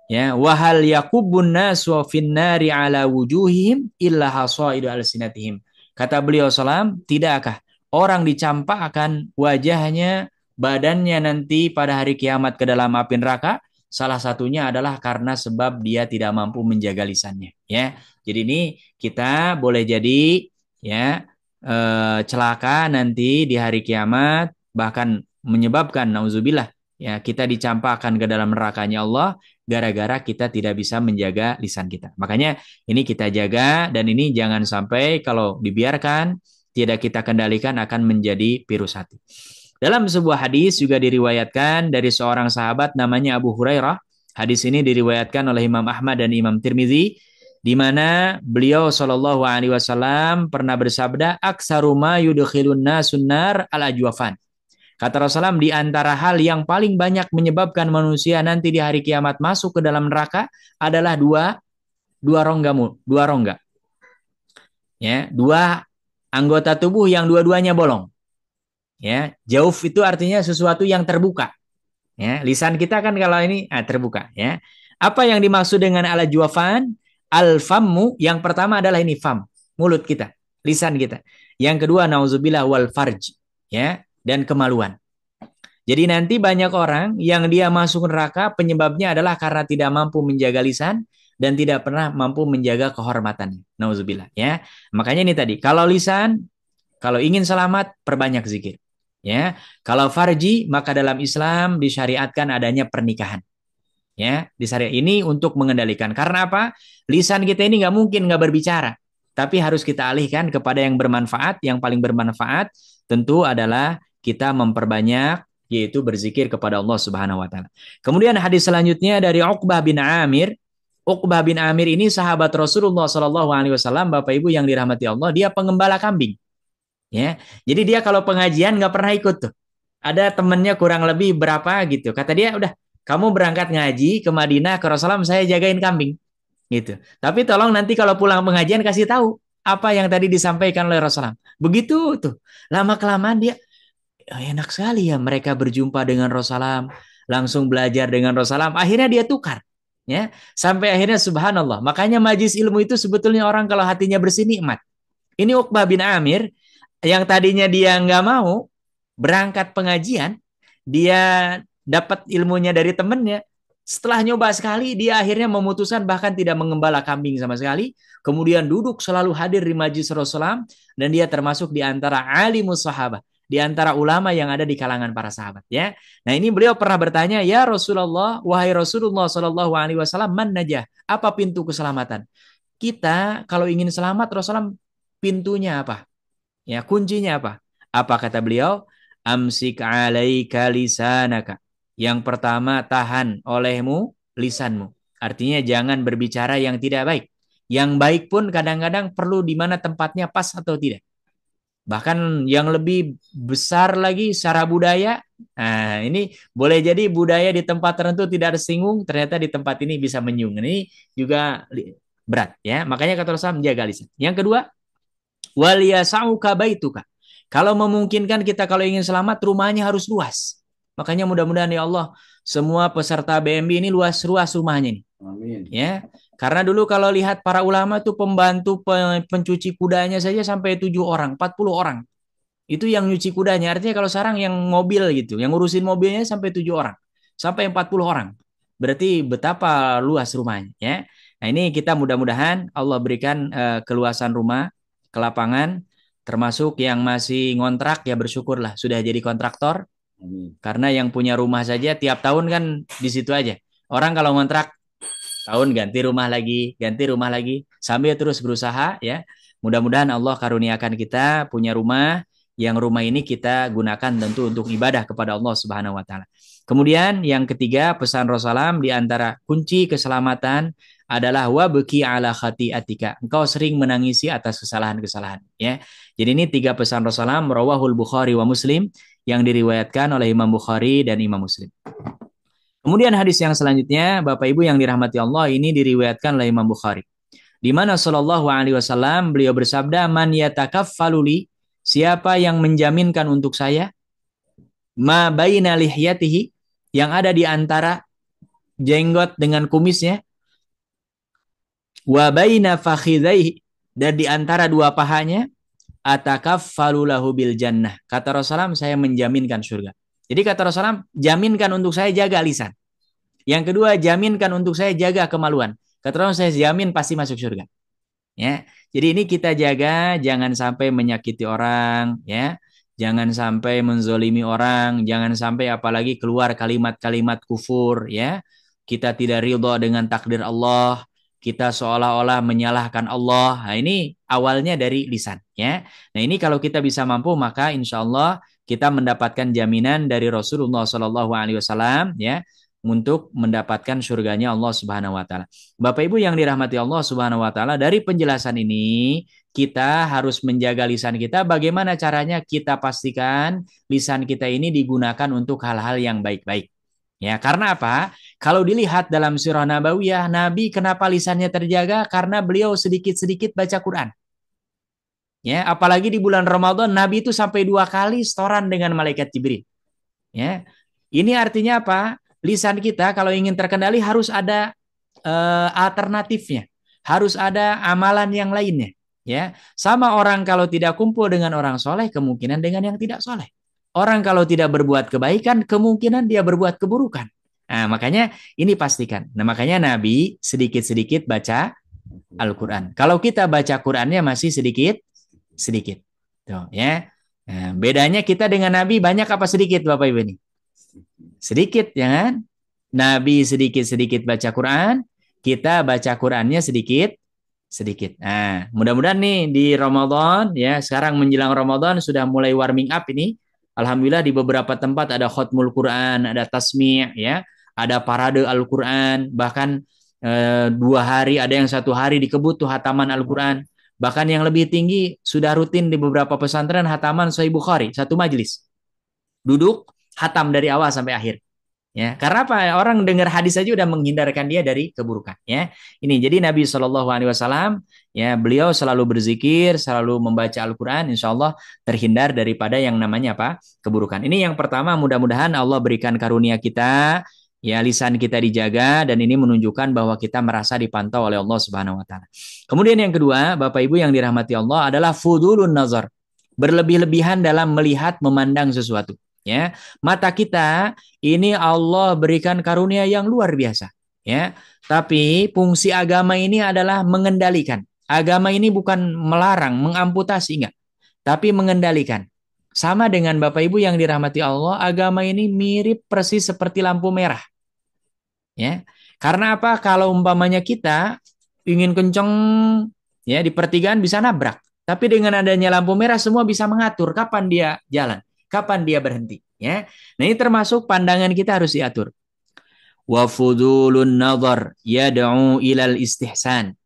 Ya, wahal yakubun nasu finnari ala wujuhihim illa hasaidu alsinatihim. Kata beliau salam, tidakkah orang dicampakkan wajahnya, badannya nanti pada hari kiamat ke dalam api neraka? Salah satunya adalah karena sebab dia tidak mampu menjaga lisannya, ya. Jadi ini kita boleh jadi, ya, celaka nanti di hari kiamat, bahkan menyebabkan nauzubillah, ya, kita dicampakkan ke dalam nerakanya Allah gara-gara kita tidak bisa menjaga lisan kita. Makanya ini kita jaga, dan ini jangan sampai kalau dibiarkan, tidak kita kendalikan, akan menjadi virus hati. Dalam sebuah hadis juga diriwayatkan dari seorang sahabat namanya Abu Hurairah. Hadis ini diriwayatkan oleh Imam Ahmad dan Imam Tirmizi. di mana beliau Shallallahu Alaihi Wasallam pernah bersabda, "Aksaruma yudkhilun nasun nar al ajwafan." Kata Rasulullah, di antara hal yang paling banyak menyebabkan manusia nanti di hari kiamat masuk ke dalam neraka adalah dua rongga. Ya, dua anggota tubuh yang dua-duanya bolong. Ya, jauf itu artinya sesuatu yang terbuka. Ya, lisan kita kan kalau ini terbuka. Ya, apa yang dimaksud dengan ala juafan? Al fammu, yang pertama adalah ini fam, mulut kita, lisan kita. Yang kedua nauzubillah wal farj, ya, dan kemaluan. Jadi nanti banyak orang yang dia masuk neraka penyebabnya adalah karena tidak mampu menjaga lisan dan tidak pernah mampu menjaga kehormatannya. Nauzubillah, ya. Makanya ini tadi, kalau lisan, kalau ingin selamat perbanyak zikir. Ya, kalau farji maka dalam Islam disyariatkan adanya pernikahan. Ya, disyariat ini untuk mengendalikan. Karena apa? Lisan kita ini nggak mungkin nggak berbicara, tapi harus kita alihkan kepada yang bermanfaat. Yang paling bermanfaat tentu adalah kita memperbanyak, yaitu berzikir kepada Allah Subhanahu Wa Taala. Kemudian hadis selanjutnya dari Uqbah bin Amir. Uqbah bin Amir ini sahabat Rasulullah Shallallahu Alaihi Wasallam, Bapak Ibu yang dirahmati Allah. Dia pengembala kambing. Ya, jadi dia kalau pengajian nggak pernah ikut tuh. Ada temennya kurang lebih berapa gitu. Kata dia, udah kamu berangkat ngaji ke Madinah ke Rasulullah, saya jagain kambing gitu. Tapi tolong nanti kalau pulang pengajian kasih tahu apa yang tadi disampaikan oleh Rasulullah. Begitu tuh. Lama kelamaan dia enak sekali ya mereka berjumpa dengan Rasulullah, langsung belajar dengan Rasulullah. Akhirnya dia tukar. Ya, sampai akhirnya subhanallah. Makanya majlis ilmu itu sebetulnya orang kalau hatinya bersih nikmat. Ini Uqbah bin Amir yang tadinya dia nggak mau berangkat pengajian, dia dapat ilmunya dari temennya. Setelah nyoba sekali, dia akhirnya memutuskan bahkan tidak mengembala kambing sama sekali. Kemudian duduk selalu hadir di majlis Rasulullah, dan dia termasuk di antara alimus sahabat, di antara ulama yang ada di kalangan para sahabat. Ya, nah ini beliau pernah bertanya, ya Rasulullah, wahai Rasulullah Shallallahu Alaihi Wasallam, man najah? Apa pintu keselamatan? Kita kalau ingin selamat, Rasulullah pintunya apa? Ya, kuncinya apa? Apa kata beliau? Amsik alaika lisanaka. Yang pertama, tahan olehmu lisanmu. Artinya jangan berbicara yang tidak baik. Yang baik pun kadang-kadang perlu di mana tempatnya pas atau tidak. Bahkan yang lebih besar lagi secara budaya. Nah, ini boleh jadi budaya di tempat tertentu tidak tersinggung, ternyata di tempat ini bisa menyinggung. Ini juga berat ya. Makanya kata Rasulullah menjaga lisan. Yang kedua, waliyasauka baituka. Kalau memungkinkan kita kalau ingin selamat rumahnya harus luas. Makanya mudah-mudahan ya Allah semua peserta BMB ini luas-luas rumahnya nih. Amin. Ya. Karena dulu kalau lihat para ulama tuh pembantu pencuci kudanya saja sampai 7 orang, 40 orang. Itu yang nyuci kudanya. Artinya kalau sekarang yang mobil gitu, yang ngurusin mobilnya sampai 7 orang, sampai 40 orang. Berarti betapa luas rumahnya ya. Nah, ini kita mudah-mudahan Allah berikan keluasan rumah, ke lapangan, termasuk yang masih ngontrak ya bersyukurlah sudah jadi kontraktor. Amin. Karena yang punya rumah saja tiap tahun kan di situ aja. Orang kalau ngontrak tahun ganti rumah lagi, sambil terus berusaha ya. Mudah-mudahan Allah karuniakan kita punya rumah, yang rumah ini kita gunakan tentu untuk ibadah kepada Allah Subhanahu wa taala. Kemudian yang ketiga, pesan Rasulullah di antara kunci keselamatan adalah wabki ala khati'atika. Engkau sering menangisi atas kesalahan-kesalahan ya. Jadi ini 3 pesan Rasulullah rawahul Bukhari wa Muslim yang diriwayatkan oleh Imam Bukhari dan Imam Muslim. Kemudian hadis yang selanjutnya, Bapak Ibu yang dirahmati Allah, ini diriwayatkan oleh Imam Bukhari. Di mana sallallahu alaihi wasallam beliau bersabda, "Man yatakaffalu li?" Siapa yang menjaminkan untuk saya ma baina lihyatihi, yang ada di antara jenggot dengan kumisnya, wa baina fakhidhaihi, dan di antara dua pahanya, atakaffalu lahu bil jannah. Kata Rasulullah, saya menjaminkan surga. Jadi kata Rasulullah, jaminkan untuk saya jaga lisan. Yang kedua, jaminkan untuk saya jaga kemaluan. Kata Rasulullah, saya jamin pasti masuk surga. Ya. Jadi ini kita jaga, jangan sampai menyakiti orang, ya. Jangan sampai menzolimi orang, jangan sampai apalagi keluar kalimat-kalimat kufur, ya. Kita tidak ridho dengan takdir Allah, kita seolah-olah menyalahkan Allah. Nah, ini awalnya dari lisan, ya. Nah, ini kalau kita bisa mampu, maka insya Allah kita mendapatkan jaminan dari Rasulullah SAW, ya. untuk mendapatkan surganya Allah Subhanahu wa taala. Bapak Ibu yang dirahmati Allah Subhanahu wa taala, dari penjelasan ini kita harus menjaga lisan kita. Bagaimana caranya? Kita pastikan lisan kita ini digunakan untuk hal-hal yang baik-baik. Ya, karena apa? Kalau dilihat dalam Sirah Nabawiyah, Nabi kenapa lisannya terjaga? Karena beliau sedikit-sedikit baca Quran. Ya, apalagi di bulan Ramadan, Nabi itu sampai 2 kali setoran dengan malaikat Jibril. Ya, ini artinya apa? Lisan kita kalau ingin terkendali harus ada alternatifnya, harus ada amalan yang lainnya. Ya, sama orang kalau tidak kumpul dengan orang soleh, kemungkinan dengan yang tidak soleh. Orang kalau tidak berbuat kebaikan, kemungkinan dia berbuat keburukan. Nah, makanya ini pastikan. Nah, makanya Nabi sedikit-sedikit baca Al-Quran. Kalau kita baca Qurannya masih sedikit. Tuh, ya. Nah, bedanya kita dengan Nabi banyak apa sedikit, Bapak Ibu ini? Sedikit, ya kan? Nabi sedikit-sedikit baca Quran, kita baca Qurannya sedikit. Nah, mudah-mudahan nih di Ramadan, ya, sekarang menjelang Ramadan sudah mulai warming up ini. Alhamdulillah di beberapa tempat ada khotmul Quran, ada tasmi', ya, ada parade Al-Quran, bahkan 2 hari, ada yang 1 hari dikebut tuh hataman Al-Quran. Bahkan yang lebih tinggi sudah rutin di beberapa pesantren hataman Sahih Bukhari, 1 majelis. Duduk, hatam dari awal sampai akhir. Ya, karena apa? Orang dengar hadis saja udah menghindarkan dia dari keburukan. Ya, ini jadi Nabi SAW, ya, beliau selalu berzikir, selalu membaca Al-Quran. Insya Allah terhindar daripada yang namanya apa? Keburukan. Ini yang pertama. Mudah-mudahan Allah berikan karunia kita. Ya, lisan kita dijaga dan ini menunjukkan bahwa kita merasa dipantau oleh Allah Subhanahu wa taala. Kemudian yang kedua, Bapak Ibu yang dirahmati Allah, adalah fudulun nazar. Berlebih-lebihan dalam melihat memandang sesuatu. Ya, mata kita ini Allah berikan karunia yang luar biasa. Ya, tapi fungsi agama ini adalah mengendalikan. Agama ini bukan melarang, mengamputasi, enggak, tapi mengendalikan. Sama dengan Bapak Ibu yang dirahmati Allah, agama ini mirip persis seperti lampu merah. Ya, karena apa? Kalau umpamanya kita ingin kenceng, ya, di pertigaan bisa nabrak. Tapi dengan adanya lampu merah semua bisa mengatur kapan dia jalan, kapan dia berhenti. Ya, nah ini termasuk pandangan kita harus diatur. Wa fudulun nazar yad'u ilal istihsan.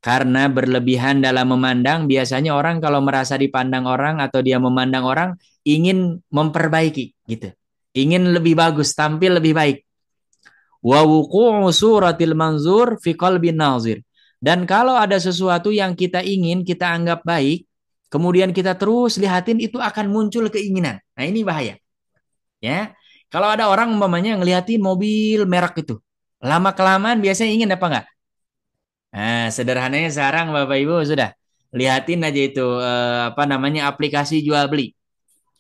Karena berlebihan dalam memandang, biasanya orang kalau merasa dipandang orang atau dia memandang orang ingin memperbaiki, gitu. Ingin lebih bagus, tampil lebih baik. Wa wuqu'u suratil manzur fi qalbin nazir. Dan kalau ada sesuatu yang kita ingin, kita anggap baik, kemudian kita terus lihatin, itu akan muncul keinginan. Nah, ini bahaya. Ya. Kalau ada orang umpamanya ngeliatin mobil merek itu, lama-kelamaan biasanya ingin apa enggak? Nah, sederhananya sekarang Bapak Ibu sudah lihatin aja itu apa namanya, aplikasi jual beli.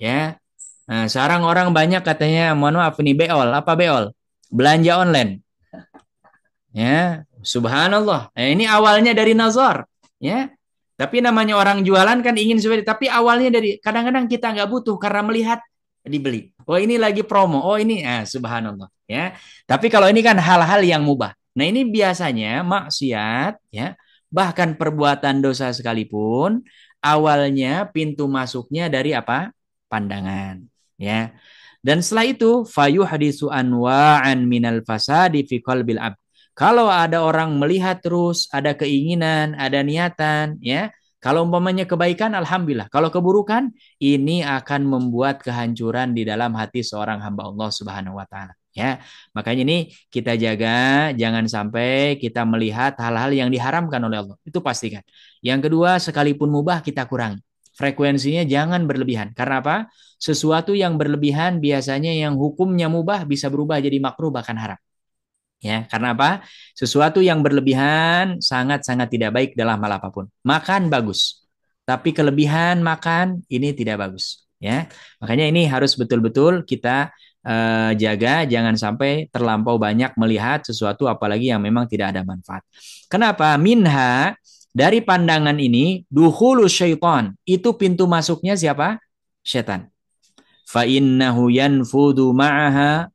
Ya. Nah, sekarang orang banyak katanya, mohon maaf nih, beol. Apa beol? Belanja online. Ya, subhanallah. Nah, ini awalnya dari nazar, ya. Tapi namanya orang jualan kan ingin seperti, tapi awalnya dari, kadang-kadang kita nggak butuh karena melihat dibeli. Oh, ini lagi promo. Oh, ini subhanallah, ya. Tapi kalau ini kan hal-hal yang mubah. Nah, ini biasanya maksiat, ya. Bahkan perbuatan dosa sekalipun awalnya pintu masuknya dari apa? Pandangan, ya. Dan setelah itu fayuhdisu anwa'an minal fasadi fi qalbil abd. Kalau ada orang melihat terus, ada keinginan, ada niatan, ya. Kalau umpamanya kebaikan, alhamdulillah. Kalau keburukan, ini akan membuat kehancuran di dalam hati seorang hamba Allah Subhanahu wa taala, ya. Makanya ini kita jaga, jangan sampai kita melihat hal-hal yang diharamkan oleh Allah. Itu pastikan. Yang kedua, sekalipun mubah kita kurangi. Frekuensinya jangan berlebihan. Karena apa? Sesuatu yang berlebihan biasanya yang hukumnya mubah bisa berubah jadi makruh bahkan haram. Ya, karena apa? Sesuatu yang berlebihan sangat-sangat tidak baik dalam hal apapun. Makan bagus, tapi kelebihan makan ini tidak bagus. Ya, makanya ini harus betul-betul kita jaga, jangan sampai terlampau banyak melihat sesuatu, apalagi yang memang tidak ada manfaat. Kenapa? Minha, dari pandangan ini, dukhulu syaitan, itu pintu masuknya siapa? Syaitan. Fa innahu yanfudu ma'aha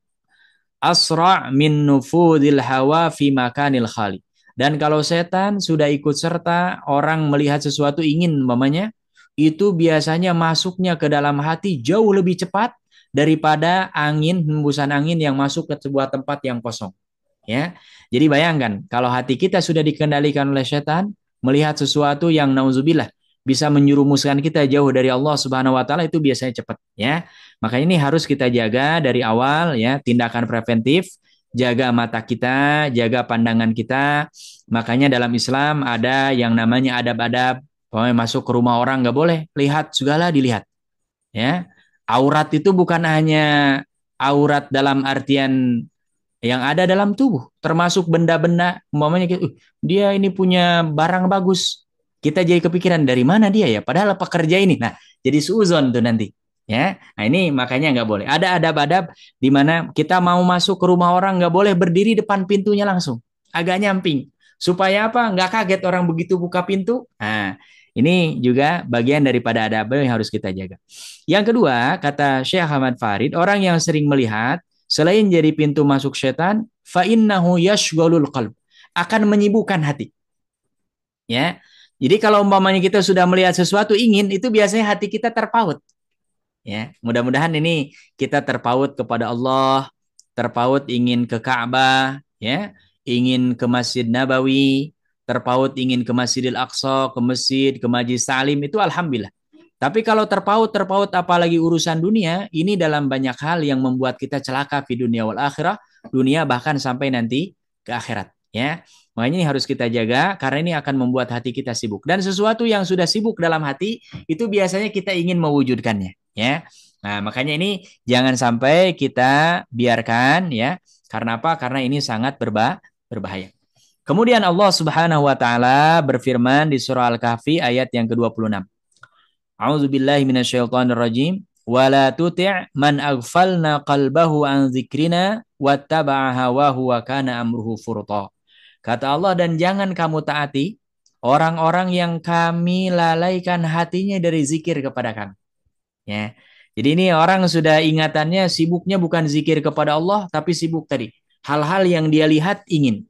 asra' min nufudil hawa fi makanil khali. Dan kalau setan sudah ikut serta, orang melihat sesuatu ingin umpamanya, itu biasanya masuknya ke dalam hati jauh lebih cepat daripada hembusan angin yang masuk ke sebuah tempat yang kosong. Ya. Jadi bayangkan kalau hati kita sudah dikendalikan oleh setan, melihat sesuatu yang nauzubillah bisa menjerumuskan kita jauh dari Allah Subhanahu wa taala, itu biasanya cepat, ya. Makanya ini harus kita jaga dari awal, ya, tindakan preventif, jaga mata kita, jaga pandangan kita. Makanya dalam Islam ada yang namanya adab-adab. Pokoknya masuk ke rumah orang nggak boleh lihat segala dilihat, ya. Aurat itu bukan hanya aurat dalam artian yang ada dalam tubuh, termasuk benda-benda, umpamanya dia ini punya barang bagus, kita jadi kepikiran dari mana dia ya, padahal pekerja ini, nah jadi suuzon tuh nanti, ya. Nah ini makanya nggak boleh. Ada adab-adab di mana kita mau masuk ke rumah orang nggak boleh berdiri depan pintunya langsung, agak nyamping, supaya apa? Nggak kaget orang begitu buka pintu. Nah ini juga bagian daripada adab yang harus kita jaga. Yang kedua, kata Syekh Ahmad Farid, orang yang sering melihat selain jadi pintu masuk setan, fa innahu yashghalul qalb, akan menyibukkan hati. Ya. Jadi kalau umpamanya kita sudah melihat sesuatu ingin, itu biasanya hati kita terpaut. Ya, mudah-mudahan ini kita terpaut kepada Allah, terpaut ingin ke Ka'bah, ya, ingin ke Masjid Nabawi, terpaut ingin ke Masjidil Aqsa, ke masjid, ke Majlis Ta'lim, itu alhamdulillah. Tapi kalau terpaut apalagi urusan dunia, ini dalam banyak hal yang membuat kita celaka di dunia wal akhirah, dunia bahkan sampai nanti ke akhirat, ya. Makanya ini harus kita jaga karena ini akan membuat hati kita sibuk. Dan sesuatu yang sudah sibuk dalam hati itu biasanya kita ingin mewujudkannya, ya. Nah, makanya ini jangan sampai kita biarkan, ya. Karena apa? Karena ini sangat berbahaya. Kemudian Allah Subhanahu wa taala berfirman di surah Al-Kahfi ayat yang ke-26. A'udzubillahi minasyaitonirrajim. Wala tuti' man aghfalna qalbahu an dzikrina wattaba'a hawahu wa kana amruhu furta. Kata Allah, dan jangan kamu taati orang-orang yang kami lalaikan hatinya dari zikir kepada kami. Ya. Jadi ini orang sudah ingatannya sibuknya bukan zikir kepada Allah, tapi sibuk tadi hal-hal yang dia lihat ingin,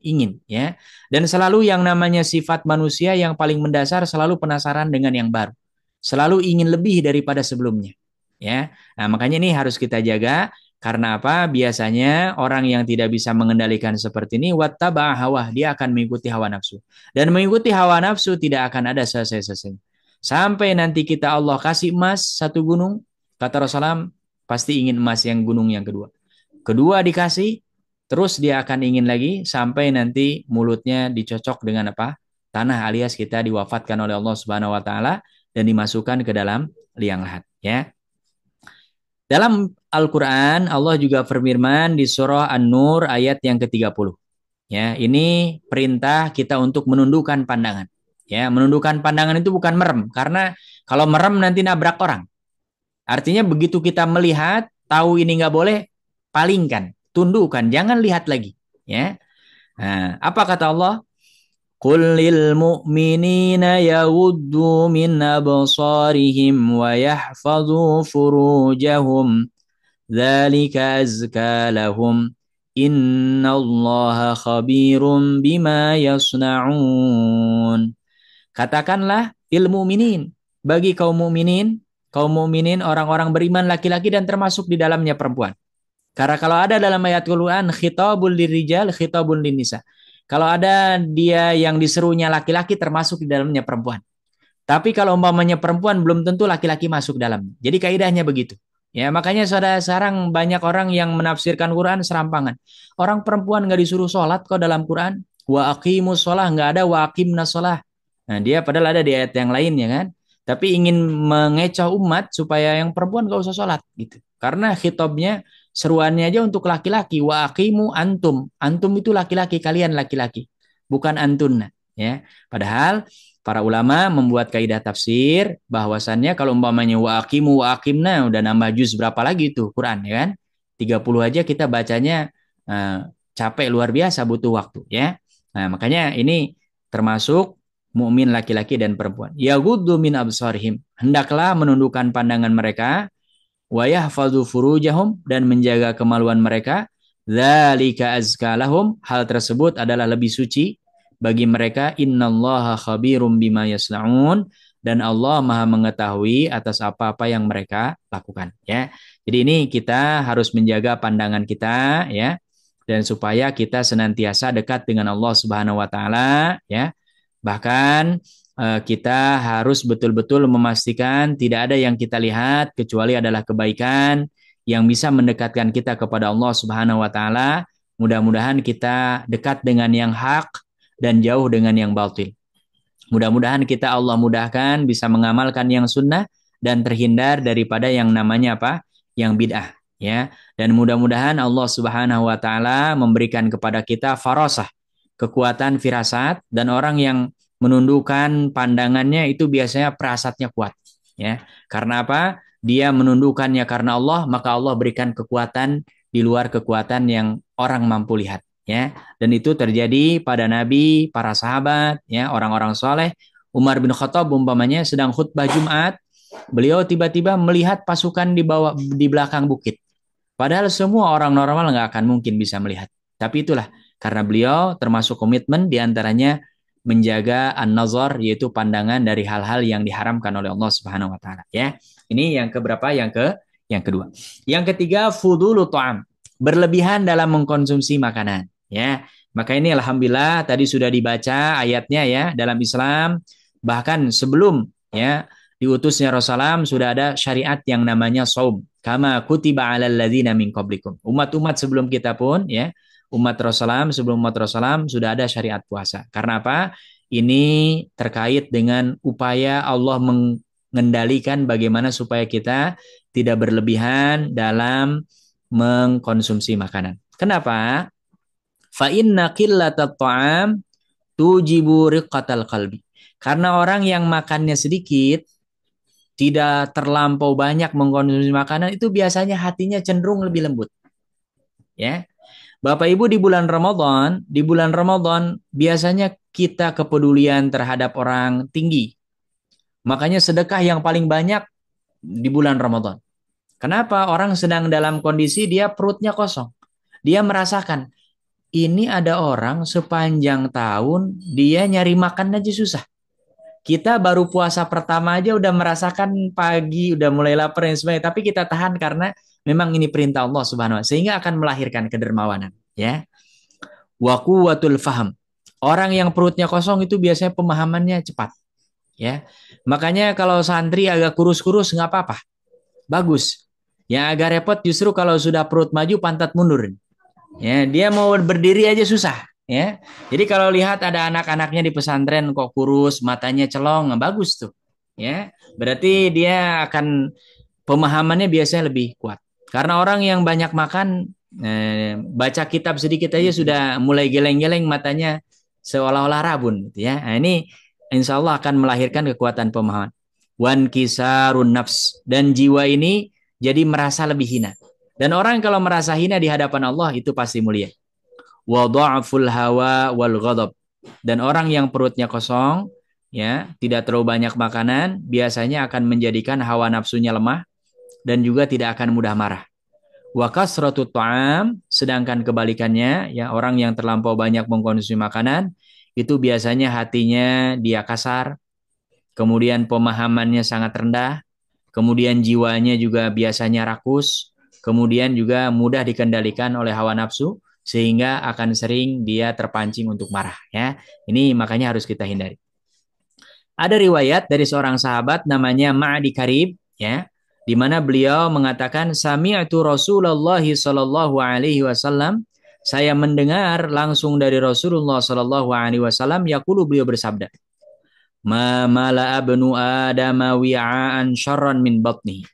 ya. Dan selalu yang namanya sifat manusia yang paling mendasar selalu penasaran dengan yang baru. Selalu ingin lebih daripada sebelumnya, ya. Nah, makanya ini harus kita jaga. Karena apa? Biasanya orang yang tidak bisa mengendalikan seperti ini, wattaba'a hawa, dia akan mengikuti hawa nafsu. Dan mengikuti hawa nafsu tidak akan ada selesai-selesai. Sampai nanti kita Allah kasih emas satu gunung, kata Rasulullah, pasti ingin emas yang gunung yang kedua. Kedua dikasih, terus dia akan ingin lagi sampai nanti mulutnya dicocok dengan apa? Tanah, alias kita diwafatkan oleh Allah Subhanahu wa taala dan dimasukkan ke dalam liang lahat, ya. Dalam Al-Quran, Allah juga berfirman di surah An-Nur ayat yang ke-30. Ya, ini perintah kita untuk menundukkan pandangan. Ya, menundukkan pandangan itu bukan merem, karena kalau merem nanti nabrak orang. Artinya begitu kita melihat, tahu ini nggak boleh, palingkan, tundukkan, jangan lihat lagi. Ya, nah, apa kata Allah? Qul lil mu'minina yaghuddu min absarihim wa yahfazu furujahum dzalika azka lahum innallaha khabirum bima yasnaun. Katakanlah ilmu mukminin bagi kaum mukminin orang-orang beriman laki-laki dan termasuk di dalamnya perempuan. Karena kalau ada dalam ayat Quran khitabul lirijal khitabun linnisa. Kalau ada dia yang diserunya laki-laki termasuk di dalamnya perempuan. Tapi kalau umpamanya perempuan belum tentu laki-laki masuk dalam. Jadi kaidahnya begitu. Ya, makanya sekarang banyak orang yang menafsirkan Quran serampangan. Orang perempuan nggak disuruh sholat kok dalam Quran. Wa aqimus sholah, nggak ada wa aqimna sholah. Nah, dia padahal ada di ayat yang lain, ya kan. Tapi ingin mengecoh umat supaya yang perempuan nggak usah sholat gitu. Karena khitabnya seruannya aja untuk laki-laki. Wa aqimu antum. Antum itu laki-laki, kalian laki-laki. Bukan antunna. Ya. Padahal para ulama membuat kaidah tafsir bahwasannya kalau umpamanya wa aqimu wa aqimna udah nambah juz berapa lagi itu Quran, ya kan? 30 aja kita bacanya capek luar biasa, butuh waktu, ya. Nah, makanya ini termasuk mukmin laki-laki dan perempuan. Yaghuddu min absarihim. Hendaklah menundukkan pandangan mereka wa yahfazu furujahum, dan menjaga kemaluan mereka. Dzalika azka lahum. Hal tersebut adalah lebih suci bagi mereka. Innallaha khabirum bima yasnaun. dan Allah Maha mengetahui atas apa-apa yang mereka lakukan, ya. Jadi ini kita harus menjaga pandangan kita, ya, dan supaya kita senantiasa dekat dengan Allah Subhanahu wa taala, ya. Bahkan kita harus betul-betul memastikan tidak ada yang kita lihat kecuali adalah kebaikan yang bisa mendekatkan kita kepada Allah Subhanahu wa taala. Mudah-mudahan kita dekat dengan yang hak dan jauh dengan yang batil. Mudah-mudahan kita Allah mudahkan bisa mengamalkan yang sunnah dan terhindar daripada yang namanya apa? Yang bid'ah, ya. Dan mudah-mudahan Allah Subhanahu wa taala memberikan kepada kita farasah, kekuatan firasat, dan orang yang menundukkan pandangannya itu biasanya firasatnya kuat, ya. Karena apa? Dia menundukkannya karena Allah, maka Allah berikan kekuatan di luar kekuatan yang orang mampu lihat, ya. Dan itu terjadi pada Nabi, para sahabat, ya, orang-orang soleh. Umar bin Khattab umpamanya sedang khutbah Jumat, beliau tiba-tiba melihat pasukan di belakang bukit. Padahal semua orang normal nggak akan mungkin bisa melihat. Tapi itulah karena beliau termasuk komitmen diantaranya menjaga an-nazar, yaitu pandangan dari hal-hal yang diharamkan oleh Allah Subhanahu wa taala, ya. Ini yang keberapa? Yang kedua. Yang ketiga, fudulu ta'am, berlebihan dalam mengkonsumsi makanan, ya. Maka ini alhamdulillah tadi sudah dibaca ayatnya, ya, dalam Islam bahkan sebelum, ya, diutusnya Rasulullah sudah ada syariat yang namanya shaum, kama kutiba 'alal ladzina min qablikum. Umat-umat sebelum kita pun, ya, umat Rasulullah sebelum umat Rasulullah sudah ada syariat puasa. Karena apa? Ini terkait dengan upaya Allah mengendalikan bagaimana supaya kita tidak berlebihan dalam mengkonsumsi makanan. Kenapa? Fa inna qillatat ta'am tujibu riqqatal qalbi. Karena orang yang makannya sedikit, tidak terlampau banyak mengkonsumsi makanan, itu biasanya hatinya cenderung lebih lembut, ya. Bapak Ibu, di bulan Ramadan biasanya kita kepedulian terhadap orang tinggi. Makanya sedekah yang paling banyak di bulan Ramadan. Kenapa? Orang sedang dalam kondisi dia perutnya kosong. Dia merasakan ini ada orang sepanjang tahun dia nyari makan aja susah. Kita baru puasa pertama aja udah merasakan pagi udah mulai lapar dan sebagainya, tapi kita tahan karena memang ini perintah Allah Subhanahu wa taala, sehingga akan melahirkan kedermawanan, ya. Wa quwwatul faham. Orang yang perutnya kosong itu biasanya pemahamannya cepat, ya. Makanya kalau santri agak kurus-kurus nggak apa-apa. Bagus. Yang agak repot justru kalau sudah perut maju pantat mundur. Ya, dia mau berdiri aja susah, ya. Jadi kalau lihat ada anak-anaknya di pesantren kok kurus, matanya celong, bagus tuh, ya. Berarti dia akan pemahamannya biasanya lebih kuat. Karena orang yang banyak makan, baca kitab sedikit aja sudah mulai geleng-geleng matanya seolah-olah rabun, gitu, ya. Nah, ini insya Allah akan melahirkan kekuatan pemahaman. Wan kisarun nafs, dan jiwa ini jadi merasa lebih hina. Dan orang kalau merasa hina di hadapan Allah itu pasti mulia. Wa dha'ful hawa wal ghadab. Dan orang yang perutnya kosong, ya, tidak terlalu banyak makanan, biasanya akan menjadikan hawa nafsunya lemah dan juga tidak akan mudah marah. Wa kasratut ta'am, sedangkan kebalikannya, ya, orang yang terlampau banyak mengkonsumsi makanan itu biasanya hatinya dia kasar, kemudian pemahamannya sangat rendah, kemudian jiwanya juga biasanya rakus, kemudian juga mudah dikendalikan oleh hawa nafsu, sehingga akan sering dia terpancing untuk marah, ya. Ini makanya harus kita hindari. Ada riwayat dari seorang sahabat namanya Ma'di Karib, ya, di mana beliau mengatakan sami'tu Rasulullah sallallahu alaihi wasallam, saya mendengar langsung dari Rasulullah sallallahu alaihi wasallam, yaqulu, beliau bersabda, ma mala'a bnu adama wi'aan syarran min batnihi.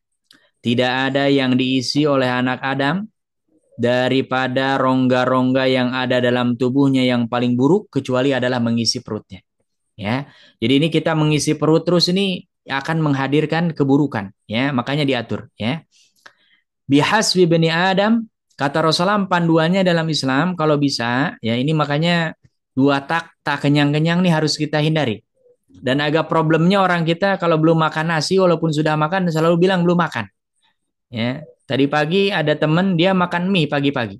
Tidak ada yang diisi oleh anak Adam daripada rongga-rongga yang ada dalam tubuhnya yang paling buruk kecuali adalah mengisi perutnya, ya. Jadi ini kita mengisi perut terus ini akan menghadirkan keburukan, ya. Makanya diatur, ya. Bihasbi bani Adam, kata Rasulullah, panduannya dalam Islam kalau bisa, ya, ini makanya 2 tak kenyang-kenyang nih harus kita hindari. Dan agak problemnya orang kita kalau belum makan nasi walaupun sudah makan selalu bilang belum makan, ya. Tadi pagi ada teman dia makan mie pagi-pagi.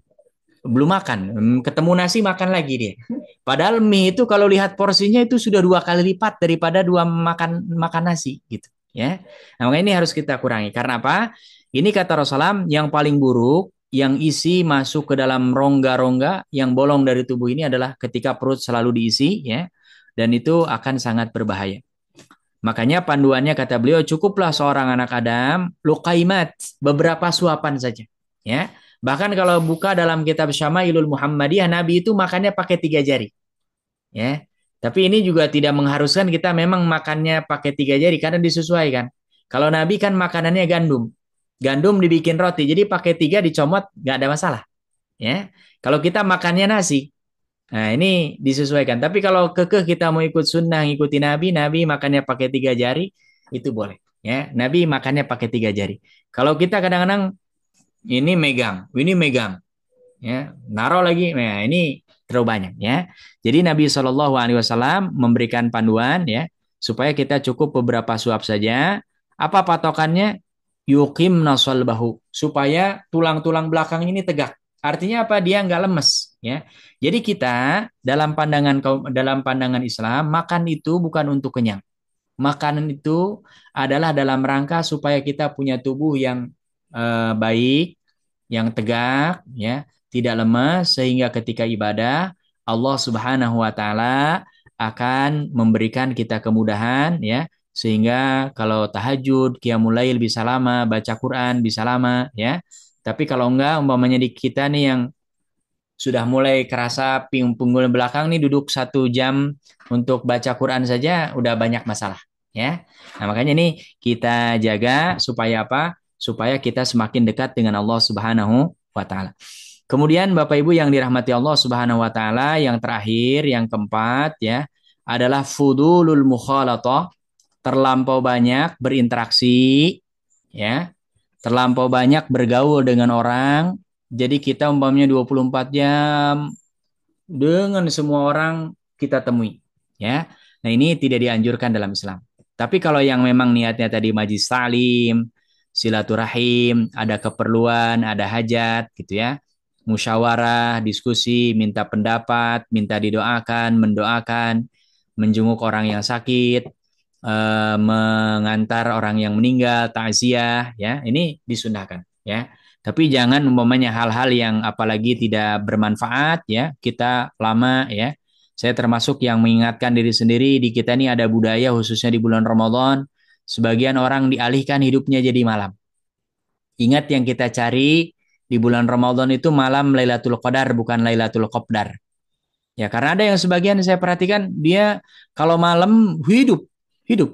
belum makan. Ketemu nasi makan lagi dia. Padahal mie itu kalau lihat porsinya itu sudah 2 kali lipat daripada dua makan makan nasi gitu ya. Nah, makanya ini harus kita kurangi. Karena apa? Ini kata Rasulullah yang paling buruk yang isi masuk ke dalam rongga-rongga yang bolong dari tubuh ini adalah ketika perut selalu diisi ya. Dan itu akan sangat berbahaya. Makanya panduannya kata beliau cukuplah seorang anak Adam lukaimat beberapa suapan saja ya. Bahkan kalau buka dalam kitab Syama'ilul Muhammadiyah Nabi itu makannya pakai 3 jari ya. Tapi ini juga tidak mengharuskan kita memang makannya pakai 3 jari karena disesuaikan. Kalau Nabi kan makanannya gandum. Gandum dibikin roti jadi pakai 3 dicomot nggak ada masalah ya. Kalau kita makannya nasi, nah, ini disesuaikan. Tapi kalau kekeh kita mau ikut sunnah, ngikuti Nabi, Nabi makannya pakai 3 jari, itu boleh. Ya, Nabi makannya pakai 3 jari. Kalau kita kadang-kadang ini megang, ya, naruh lagi, nah ini terlalu banyak, ya. Jadi Nabi Shallallahu Alaihi Wasallam memberikan panduan, ya, supaya kita cukup beberapa suap saja. Apa patokannya? Yukim nasol bahu, supaya tulang-tulang belakang ini tegak. Artinya apa? Dia nggak lemes, ya. Jadi kita dalam pandangan Islam makan itu bukan untuk kenyang. Makanan itu adalah dalam rangka supaya kita punya tubuh yang baik, yang tegak, ya, tidak lemas sehingga ketika ibadah Allah Subhanahu wa taala akan memberikan kita kemudahan, ya, sehingga kalau tahajud, qiyamul lail bisa lama, baca Quran bisa lama, ya. Tapi kalau enggak umpamanya di kita nih yang sudah mulai kerasa pinggul belakang nih duduk 1 jam untuk baca Quran saja udah banyak masalah ya. Nah makanya nih kita jaga supaya apa? Supaya kita semakin dekat dengan Allah Subhanahu wa taala. Kemudian Bapak Ibu yang dirahmati Allah Subhanahu wa taala, yang terakhir, yang keempat ya, adalah fudulul mukhalatah, terlampau banyak berinteraksi ya, terlampau banyak bergaul dengan orang. Jadi kita umpamanya 24 jam dengan semua orang kita temui ya. Nah, ini tidak dianjurkan dalam Islam. Tapi kalau yang memang niatnya tadi majlis salim, silaturahim, ada keperluan, ada hajat gitu ya. Musyawarah, diskusi, minta pendapat, minta didoakan, mendoakan, menjenguk orang yang sakit, mengantar orang yang meninggal, takziah ya. Ini disunahkan ya. Tapi jangan umpamanya hal-hal yang apalagi tidak bermanfaat ya, kita lama ya. Saya termasuk yang mengingatkan diri sendiri di kita ini ada budaya khususnya di bulan Ramadan, sebagian orang dialihkan hidupnya jadi malam. Ingat yang kita cari di bulan Ramadan itu malam Lailatul Qadar bukan Lailatul Qadar. Ya, karena ada yang sebagian saya perhatikan dia kalau malam hidup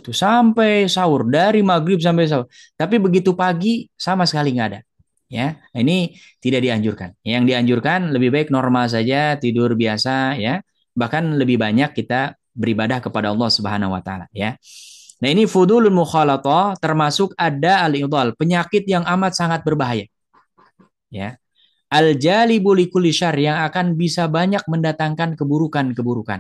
tuh sampai sahur dari maghrib sampai sahur. Tapi begitu pagi sama sekali nggak ada. Ya, nah, ini tidak dianjurkan. Yang dianjurkan lebih baik normal saja, tidur biasa ya. Bahkan lebih banyak kita beribadah kepada Allah Subhanahu wa taala ya. Nah, ini fudulul mukhalatah termasuk ada al-idhal, penyakit yang amat sangat berbahaya. Ya. Al-jalibu likulli syarr yang akan bisa banyak mendatangkan keburukan-keburukan.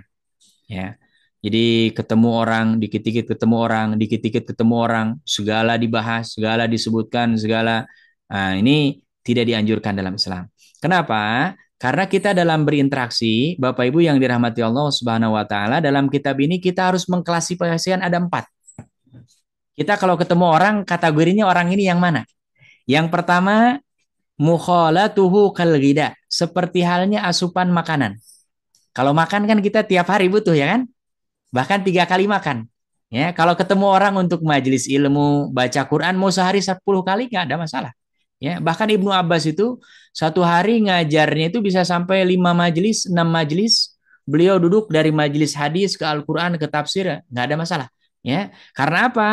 Ya. Jadi ketemu orang, dikit-dikit ketemu orang, dikit-dikit ketemu orang, segala dibahas, segala disebutkan, segala. Nah, ini tidak dianjurkan dalam Islam. Kenapa? Karena kita dalam berinteraksi, Bapak Ibu yang dirahmati Allah Subhanahu wa taala, dalam kitab ini kita harus mengklasifikasikan ada 4. Kita kalau ketemu orang, kategorinya orang ini yang mana? Yang pertama, mukhalatuhu kal ghida, seperti halnya asupan makanan. Kalau makan kan kita tiap hari butuh ya kan? Bahkan 3 kali makan. Ya, kalau ketemu orang untuk majelis ilmu, baca Quran mau sehari 10 kali nggak ada masalah. Ya, bahkan Ibnu Abbas itu 1 hari ngajarnya itu bisa sampai 5 majelis, 6 majelis. Beliau duduk dari majelis hadis ke Al-Quran ke tafsir nggak ada masalah. Ya, karena apa?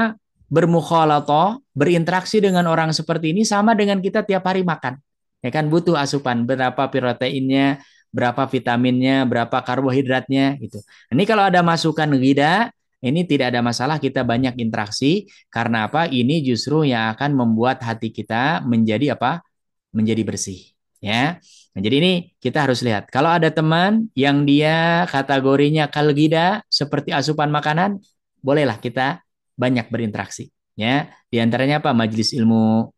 Bermukhalatah, berinteraksi dengan orang seperti ini sama dengan kita tiap hari makan. Ya kan butuh asupan, berapa proteinnya, berapa vitaminnya, berapa karbohidratnya gitu. Ini kalau ada masukan ghida, ini tidak ada masalah kita banyak interaksi karena apa? Ini justru yang akan membuat hati kita menjadi apa? Menjadi bersih, ya. Nah, jadi ini kita harus lihat. Kalau ada teman yang dia kategorinya kal ghida seperti asupan makanan, bolehlah kita banyak berinteraksi, ya. Di antaranya apa? Majelis ilmu,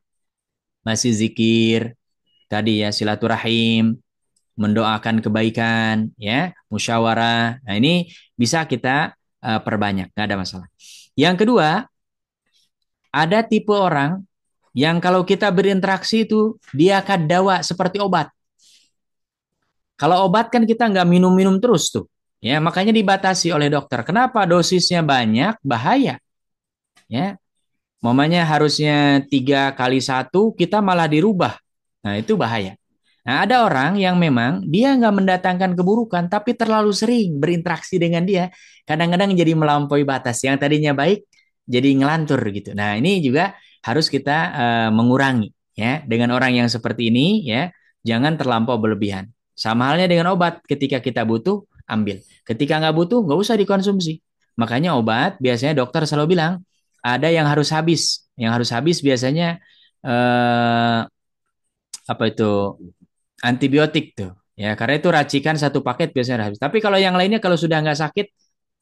masih zikir, tadi ya silaturahim, mendoakan kebaikan, ya, musyawarah. Nah, ini bisa kita perbanyak, nggak ada masalah. Yang kedua, ada tipe orang yang kalau kita berinteraksi itu dia akan dawa seperti obat. Kalau obat kan kita nggak minum-minum terus tuh, ya, makanya dibatasi oleh dokter. Kenapa? Dosisnya banyak, bahaya, ya. Mamanya harusnya 3 kali 1, kita malah dirubah. Nah, itu bahaya. Nah, ada orang yang memang dia nggak mendatangkan keburukan, tapi terlalu sering berinteraksi dengan dia, kadang-kadang jadi melampaui batas. Yang tadinya baik, jadi ngelantur gitu. Nah, ini juga harus kita mengurangi, ya. Dengan orang yang seperti ini, ya, jangan terlampau berlebihan. Sama halnya dengan obat, ketika kita butuh, ambil. Ketika nggak butuh, nggak usah dikonsumsi. Makanya obat, biasanya dokter selalu bilang, ada yang harus habis. Yang harus habis biasanya eh, apa itu antibiotik tuh, ya, karena itu racikan satu paket biasanya habis. Tapi kalau yang lainnya kalau sudah nggak sakit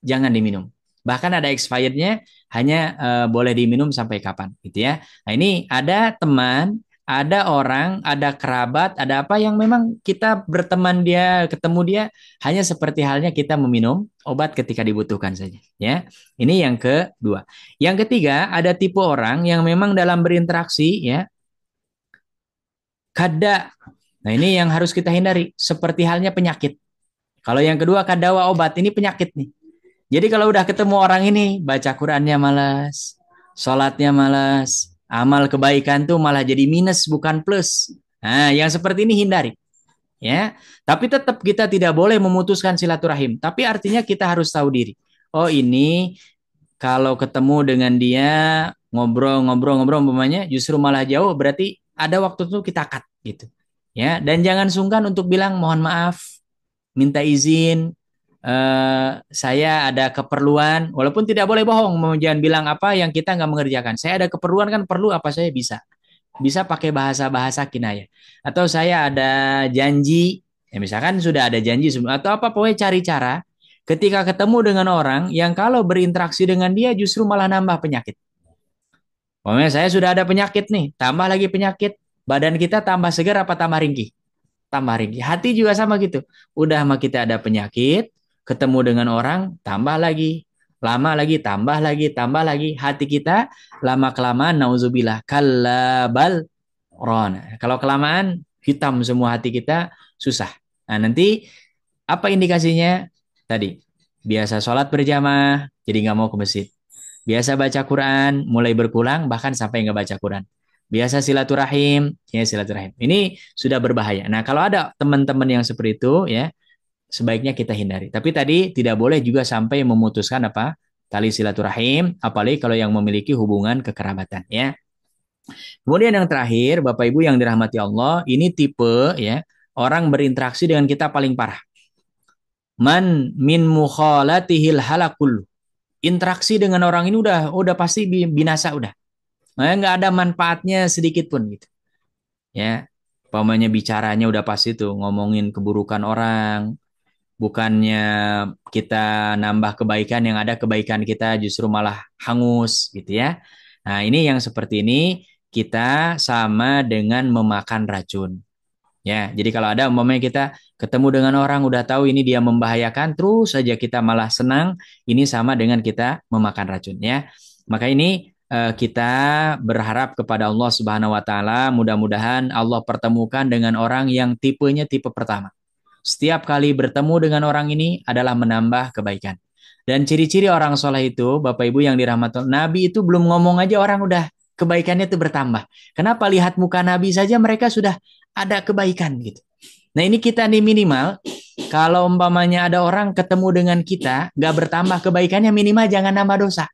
jangan diminum. Bahkan ada expirednya, hanya boleh diminum sampai kapan, gitu ya. Nah, ini ada teman, ada orang, ada kerabat, ada apa yang memang kita berteman dia, ketemu dia hanya seperti halnya kita meminum obat ketika dibutuhkan saja, ya. Ini yang kedua. Yang ketiga, ada tipe orang yang memang dalam berinteraksi, ya, kada. Nah, ini yang harus kita hindari, seperti halnya penyakit. Kalau yang kedua kadawa obat, ini penyakit nih. Jadi kalau udah ketemu orang ini, baca Qurannya malas, sholatnya malas, amal kebaikan tuh malah jadi minus bukan plus. Nah, yang seperti ini hindari, ya. Tapi tetap kita tidak boleh memutuskan silaturahim. Tapi artinya kita harus tahu diri. Oh, ini kalau ketemu dengan dia ngobrol-ngobrol-ngobrol umpamanya justru malah jauh, berarti ada waktu itu kita cut gitu. Ya, dan jangan sungkan untuk bilang mohon maaf, minta izin, saya ada keperluan, walaupun tidak boleh bohong, jangan bilang apa yang kita nggak mengerjakan. Saya ada keperluan, kan perlu apa saya bisa. Bisa pakai bahasa-bahasa kinayah. Atau saya ada janji, ya misalkan sudah ada janji atau apa, pokoknya cari cara ketika ketemu dengan orang yang kalau berinteraksi dengan dia justru malah nambah penyakit. Pokoknya saya sudah ada penyakit nih, tambah lagi penyakit, badan kita tambah segar apa tambah ringkih? Tambah ringkih. Hati juga sama gitu. Udah mah kita ada penyakit, ketemu dengan orang, tambah lagi. Lama lagi, tambah lagi, tambah lagi. Hati kita lama-kelamaan, nauzubillah, kalabal ron. Kalau kelamaan, hitam semua hati kita, susah. Nah, nanti apa indikasinya? Tadi, biasa sholat berjamaah, jadi nggak mau ke masjid. Biasa baca Quran, mulai berkurang, bahkan sampai nggak baca Quran. Biasa silaturahim, ya silaturahim. Ini sudah berbahaya. Nah, kalau ada teman-teman yang seperti itu, ya sebaiknya kita hindari. Tapi tadi tidak boleh juga sampai memutuskan apa tali silaturahim, apalagi kalau yang memiliki hubungan kekerabatan, ya. Kemudian yang terakhir, Bapak Ibu yang dirahmati Allah, ini tipe, ya, orang berinteraksi dengan kita paling parah. Man min mukhalatihil halakul. Interaksi dengan orang ini udah pasti binasa udah. Nah, nggak ada manfaatnya sedikit pun gitu. Ya, pamannya bicaranya udah pasti tuh ngomongin keburukan orang, bukannya kita nambah kebaikan, yang ada kebaikan kita justru malah hangus gitu ya. Nah, ini yang seperti ini kita sama dengan memakan racun. Ya, jadi kalau ada umpamanya kita ketemu dengan orang udah tahu ini dia membahayakan, terus saja kita malah senang, ini sama dengan kita memakan racun ya. Maka ini kita berharap kepada Allah Subhanahu wa taala, mudah-mudahan Allah pertemukan dengan orang yang tipenya tipe pertama. Setiap kali bertemu dengan orang ini adalah menambah kebaikan. Dan ciri-ciri orang soleh itu, Bapak Ibu yang dirahmati Allah, Nabi itu belum ngomong aja orang udah kebaikannya itu bertambah. Kenapa? Lihat muka Nabi saja mereka sudah ada kebaikan gitu. Nah, ini kita nih minimal kalau umpamanya ada orang ketemu dengan kita nggak bertambah kebaikannya, minimal jangan nambah dosa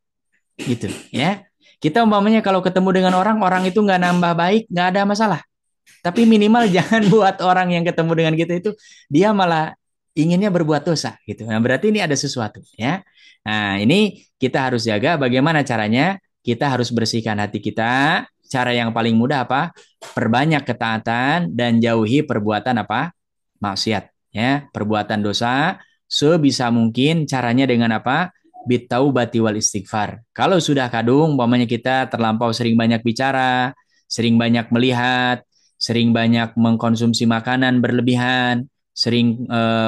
gitu ya. Kita umpamanya kalau ketemu dengan orang itu nggak nambah baik, nggak ada masalah. Tapi minimal jangan buat orang yang ketemu dengan kita itu dia malah inginnya berbuat dosa gitu. Nah, berarti ini ada sesuatu ya. Nah, ini kita harus jaga bagaimana caranya. Kita harus bersihkan hati kita. Cara yang paling mudah apa? Perbanyak ketaatan dan jauhi perbuatan apa? Maksiat ya, perbuatan dosa sebisa mungkin. Caranya dengan apa? Bitaubati wal istighfar. Kalau sudah kadung, umpamanya kita terlampau sering banyak bicara, sering banyak melihat, sering banyak mengkonsumsi makanan berlebihan, sering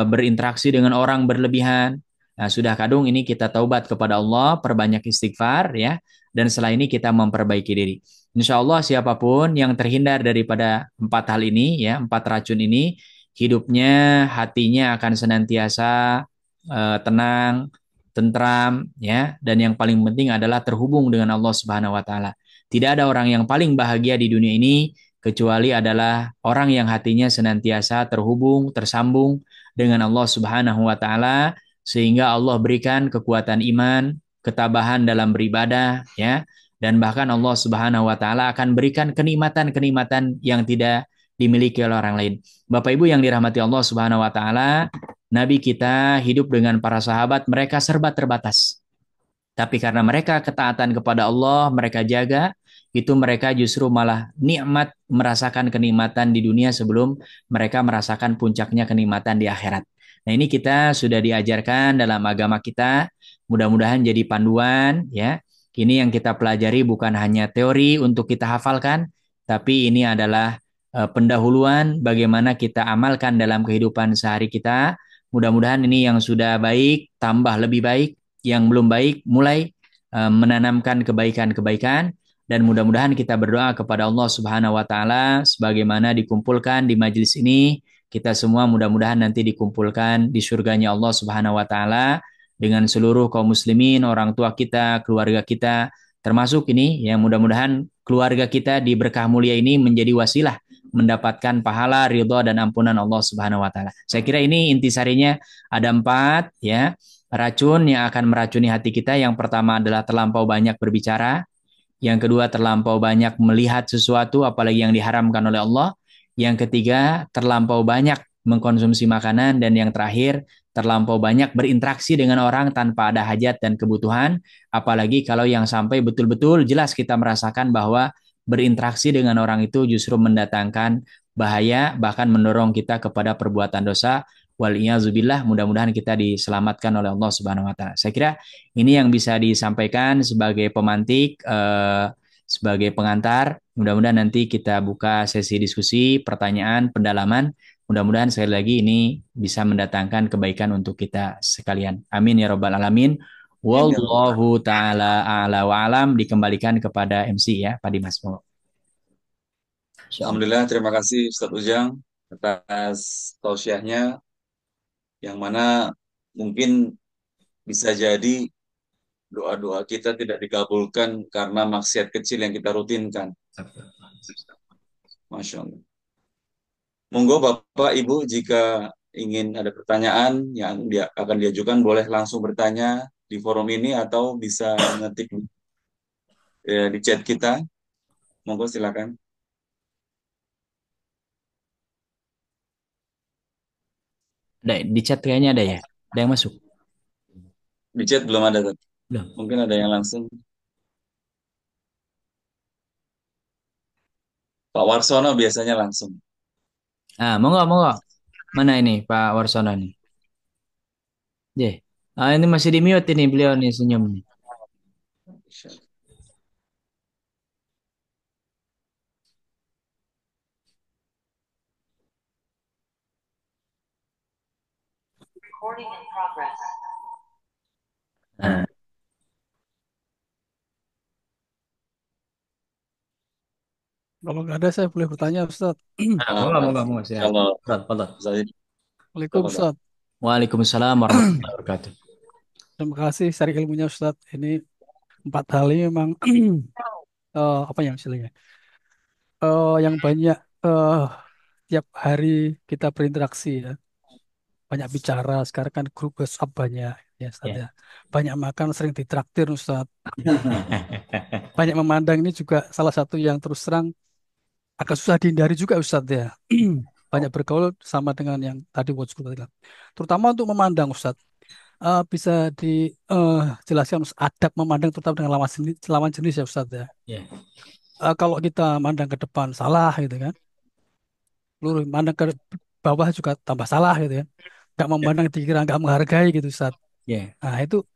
berinteraksi dengan orang berlebihan. Nah, sudah kadung ini kita taubat kepada Allah, perbanyak istighfar ya, dan setelah ini kita memperbaiki diri. Insya Allah siapapun yang terhindar daripada empat hal ini ya, empat racun ini, hidupnya, hatinya akan senantiasa tenang, tentram ya, dan yang paling penting adalah terhubung dengan Allah Subhanahu wa taala. Tidak ada orang yang paling bahagia di dunia ini kecuali adalah orang yang hatinya senantiasa terhubung, tersambung dengan Allah Subhanahu wa taala sehingga Allah berikan kekuatan iman, ketabahan dalam beribadah ya, dan bahkan Allah Subhanahu wa taala akan berikan kenikmatan-kenikmatan yang tidak dimiliki oleh orang lain. Bapak Ibu yang dirahmati Allah Subhanahu wa taala, Nabi kita hidup dengan para sahabat, mereka serba terbatas. Tapi karena mereka ketaatan kepada Allah, mereka jaga, itu mereka justru malah nikmat merasakan kenikmatan di dunia sebelum mereka merasakan puncaknya kenikmatan di akhirat. Nah, ini kita sudah diajarkan dalam agama kita, mudah-mudahan jadi panduan ya. Ini yang kita pelajari bukan hanya teori untuk kita hafalkan, tapi ini adalah pendahuluan bagaimana kita amalkan dalam kehidupan sehari kita. Mudah-mudahan ini yang sudah baik tambah lebih baik, yang belum baik mulai menanamkan kebaikan-kebaikan, dan mudah-mudahan kita berdoa kepada Allah Subhanahu wa taala sebagaimana dikumpulkan di majelis ini, kita semua mudah-mudahan nanti dikumpulkan di surganya Allah Subhanahu wa taala dengan seluruh kaum muslimin, orang tua kita, keluarga kita, termasuk ini yang mudah-mudahan keluarga kita di berkah mulia ini menjadi wasilah mendapatkan pahala, ridha dan ampunan Allah Subhanahu wa taala. Saya kira ini intisarinya ada 4 ya racun yang akan meracuni hati kita. Yang pertama adalah terlampau banyak berbicara. Yang kedua, terlampau banyak melihat sesuatu, apalagi yang diharamkan oleh Allah. Yang ketiga, terlampau banyak mengkonsumsi makanan. Dan yang terakhir, terlampau banyak berinteraksi dengan orang tanpa ada hajat dan kebutuhan. Apalagi kalau yang sampai betul-betul jelas kita merasakan bahwa berinteraksi dengan orang itu justru mendatangkan bahaya, bahkan mendorong kita kepada perbuatan dosa. Waliyazubillah, mudah-mudahan kita diselamatkan oleh Allah Subhanahu wa taala. Saya kira ini yang bisa disampaikan sebagai pemantik, sebagai pengantar. Mudah-mudahan nanti kita buka sesi diskusi, pertanyaan, pendalaman. Mudah-mudahan sekali lagi ini bisa mendatangkan kebaikan untuk kita sekalian. Amin ya rabbal alamin. Amin ya rabbal alamin. Wallahu taala a'la wa alam. Dikembalikan kepada MC ya, Pak Dimas. Alhamdulillah, terima kasih Ustadz Ujang atas tausiahnya, yang mana mungkin bisa jadi doa-doa kita tidak dikabulkan karena maksiat kecil yang kita rutinkan. Masya Allah. Monggo Bapak Ibu, jika ingin ada pertanyaan yang akan diajukan, boleh langsung bertanya di forum ini atau bisa ngetik di chat kita. Monggo silakan. Ada di chat kayaknya ada ya. Ada yang masuk. Di chat belum ada, Tad. Belum. Mungkin ada yang langsung. Pak Warsono biasanya langsung. Ah, monggo, monggo. Mana ini Pak Warsono nih? Deh. Ah, ini masih di mute ini beliau nih senyum nih. Nah, Kalau nggak ada, saya boleh bertanya, Ustaz. monggo, monggo, monggo. Silakan. Kalau Fadhal. saya Waalaikumsalam, Ustaz. Waalaikumsalam warahmatullahi wabarakatuh. Terima kasih share ilmunya, Ustaz. Ini 4 hal ini memang apa yang istilahnya? Yang banyak tiap hari kita berinteraksi ya. Banyak bicara, sekarang kan grup WhatsApp banyak ya, Ustaz Ya. ya. Banyak makan, sering ditraktir, Ustaz. Banyak memandang ini juga salah satu yang terus terang agak susah dihindari juga, Ustaz ya. Banyak bergaul sama dengan yang tadi Wojku tadi bilang. Terutama untuk memandang, Ustaz. Bisa dijelaskan adab memandang terutama dengan lawan jenis ya, Ustaz ya. Ya. Kalau kita mandang ke depan salah gitu kan, lurus mandang ke bawah juga tambah salah gitu ya. Nggak memandang dikira nggak menghargai gitu, Ustaz. Ya. Nah itu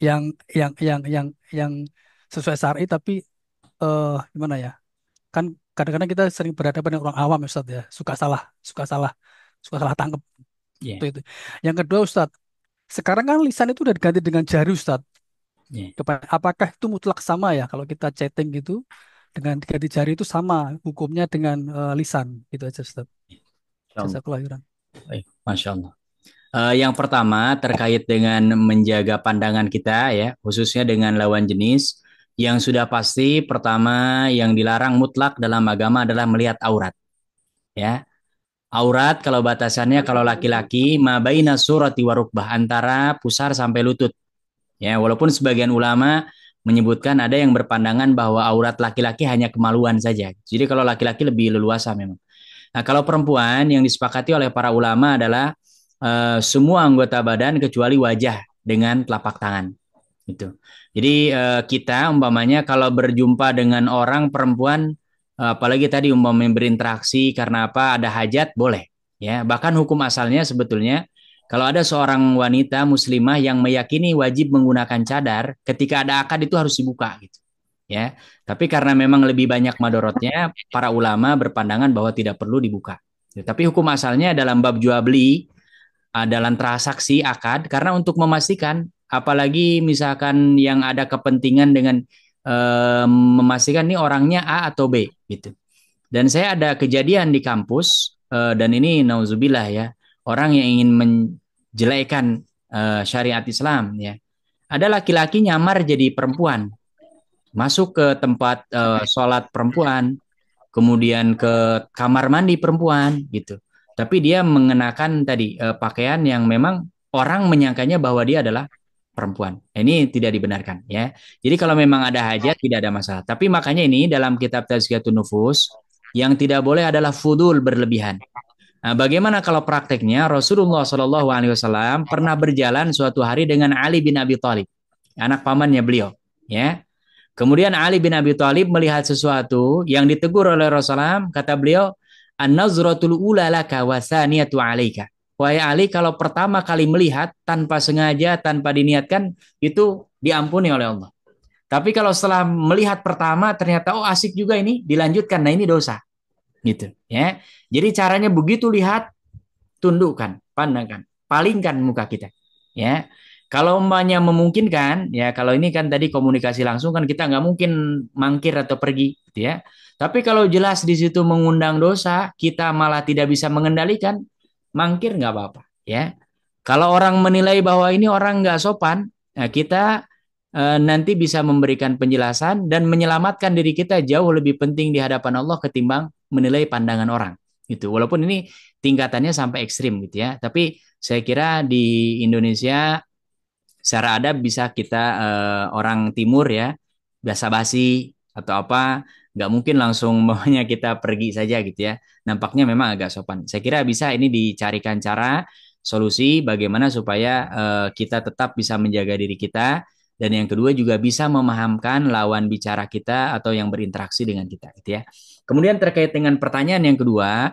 yang yang sesuai syar'i, tapi gimana ya? Kan kadang-kadang kita sering berhadapan dengan orang awam ya, Ustaz ya, suka salah suka salah tangkap. Iya. Itu. Yang kedua Ustadz, sekarang kan lisan itu udah diganti dengan jari Ustadz. Iya. Apakah itu mutlak sama ya kalau kita chatting gitu dengan diganti jari itu sama hukumnya dengan lisan gitu aja Ustadz. Insya Allah. Jazakallah khairan. Baik, Masya Allah. Yang pertama terkait dengan menjaga pandangan kita ya, khususnya dengan lawan jenis, yang sudah pasti pertama yang dilarang mutlak dalam agama adalah melihat aurat. Ya, aurat kalau batasannya kalau laki-laki mabaina surati warukbah, antara pusar sampai lutut. Ya, walaupun sebagian ulama menyebutkan ada yang berpandangan bahwa aurat laki-laki hanya kemaluan saja. Jadi kalau laki-laki lebih leluasa memang. Nah, kalau perempuan yang disepakati oleh para ulama adalah semua anggota badan kecuali wajah dengan telapak tangan. Gitu. Jadi kita umpamanya kalau berjumpa dengan orang perempuan, apalagi tadi umpamanya berinteraksi karena apa ada hajat boleh. Ya, bahkan hukum asalnya sebetulnya kalau ada seorang wanita muslimah yang meyakini wajib menggunakan cadar, ketika ada akad itu harus dibuka gitu. Ya, tapi karena memang lebih banyak madorotnya, para ulama berpandangan bahwa tidak perlu dibuka. Ya, tapi hukum asalnya dalam bab jual beli, dalam transaksi akad, karena untuk memastikan, apalagi misalkan yang ada kepentingan dengan memastikan ini orangnya A atau B gitu. Dan saya ada kejadian di kampus, dan ini nauzubillah ya, orang yang ingin menjelekkan syariat Islam ya. Ada laki-laki nyamar jadi perempuan, masuk ke tempat sholat perempuan, kemudian ke kamar mandi perempuan gitu. Tapi dia mengenakan tadi pakaian yang memang orang menyangkanya bahwa dia adalah perempuan. Ini tidak dibenarkan ya. Jadi kalau memang ada hajat tidak ada masalah. Tapi makanya ini dalam kitab Tazkiyatun Nufus yang tidak boleh adalah fudul berlebihan. Nah, bagaimana kalau prakteknya? Rasulullah Shallallahu Alaihi Wasallam pernah berjalan suatu hari dengan Ali bin Abi Thalib, anak pamannya beliau. Ya, kemudian Ali bin Abi Thalib melihat sesuatu yang ditegur oleh Rasulullah, kata beliau, "An-nazratul ula laka wa tsaniyatu 'alaika." Wahai Ali, kalau pertama kali melihat tanpa sengaja, tanpa diniatkan, itu diampuni oleh Allah. Tapi kalau setelah melihat pertama ternyata oh asik juga ini, dilanjutkan, nah ini dosa. Gitu, ya. Jadi caranya begitu lihat, tundukkan, pandangkan, palingkan muka kita. Ya, kalau umpamanya memungkinkan, ya kalau ini kan tadi komunikasi langsung kan kita nggak mungkin mangkir atau pergi, gitu ya. Tapi kalau jelas di situ mengundang dosa, kita malah tidak bisa mengendalikan, mangkir nggak apa-apa, ya. Kalau orang menilai bahwa ini orang nggak sopan, nah kita nanti bisa memberikan penjelasan dan menyelamatkan diri kita jauh lebih penting di hadapan Allah ketimbang menilai pandangan orang. Gitu. Walaupun ini tingkatannya sampai ekstrim gitu ya. Tapi saya kira di Indonesia secara adab bisa kita orang timur ya, basa-basi atau apa, nggak mungkin langsung maunya kita pergi saja gitu ya. Nampaknya memang agak sopan. Saya kira bisa ini dicarikan cara solusi bagaimana supaya kita tetap bisa menjaga diri kita dan yang kedua juga bisa memahamkan lawan bicara kita atau yang berinteraksi dengan kita gitu ya. Kemudian terkait dengan pertanyaan yang kedua,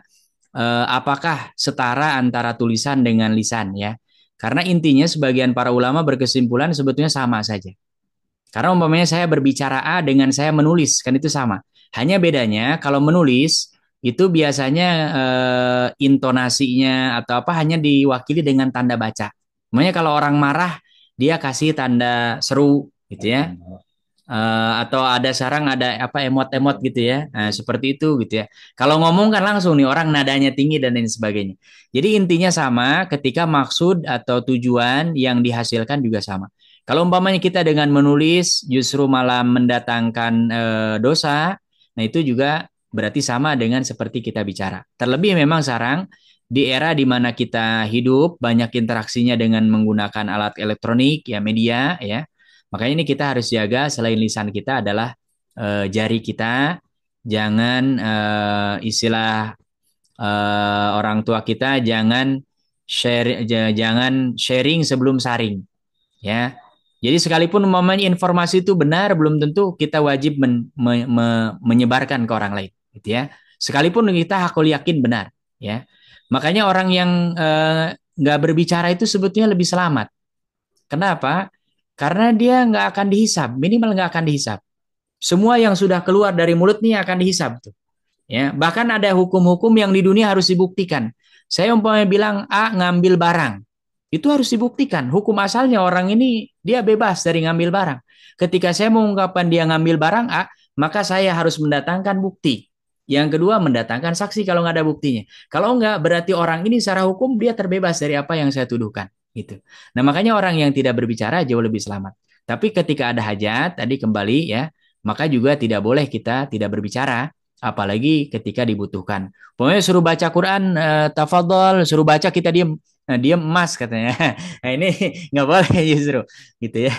apakah setara antara tulisan dengan lisan ya? Karena intinya sebagian para ulama berkesimpulan sebetulnya sama saja. Karena umpamanya saya berbicara A dengan saya menulis, kan itu sama. Hanya bedanya kalau menulis itu biasanya intonasinya atau apa hanya diwakili dengan tanda baca. Makanya kalau orang marah dia kasih tanda seru gitu ya. Atau ada sarang ada apa emot-emot gitu ya. Nah, seperti itu gitu ya. Kalau ngomong kan langsung nih orang nadanya tinggi dan lain sebagainya. Jadi intinya sama ketika maksud atau tujuan yang dihasilkan juga sama. Kalau umpamanya kita dengan menulis justru malah mendatangkan dosa, nah itu juga berarti sama dengan seperti kita bicara. Terlebih memang sekarang di era di mana kita hidup banyak interaksinya dengan menggunakan alat elektronik ya media ya. Makanya ini kita harus jaga selain lisan kita adalah jari kita, jangan istilah orang tua kita jangan sharing sebelum saring, ya. Jadi sekalipun umpamanya informasi itu benar, belum tentu kita wajib menyebarkan ke orang lain, gitu ya. Sekalipun kita hakul yakin benar, ya. Makanya orang yang nggak berbicara itu sebetulnya lebih selamat. Kenapa? Karena dia nggak akan dihisab, minimal nggak akan dihisab. Semua yang sudah keluar dari mulut nih akan dihisab tuh. Ya, bahkan ada hukum-hukum yang di dunia harus dibuktikan. Saya umpamanya bilang A ngambil barang, itu harus dibuktikan. Hukum asalnya orang ini dia bebas dari ngambil barang. Ketika saya mengungkapkan dia ngambil barang A, maka saya harus mendatangkan bukti. Yang kedua, mendatangkan saksi kalau nggak ada buktinya. Kalau nggak, berarti orang ini secara hukum dia terbebas dari apa yang saya tuduhkan. Gitu. Nah, makanya orang yang tidak berbicara jauh lebih selamat. Tapi ketika ada hajat, tadi kembali ya, maka juga tidak boleh kita tidak berbicara, apalagi ketika dibutuhkan. Pokoknya suruh baca Quran, tafadhol, suruh baca kita diem. Nah, dia emas katanya. Nah, ini nggak boleh justru gitu ya.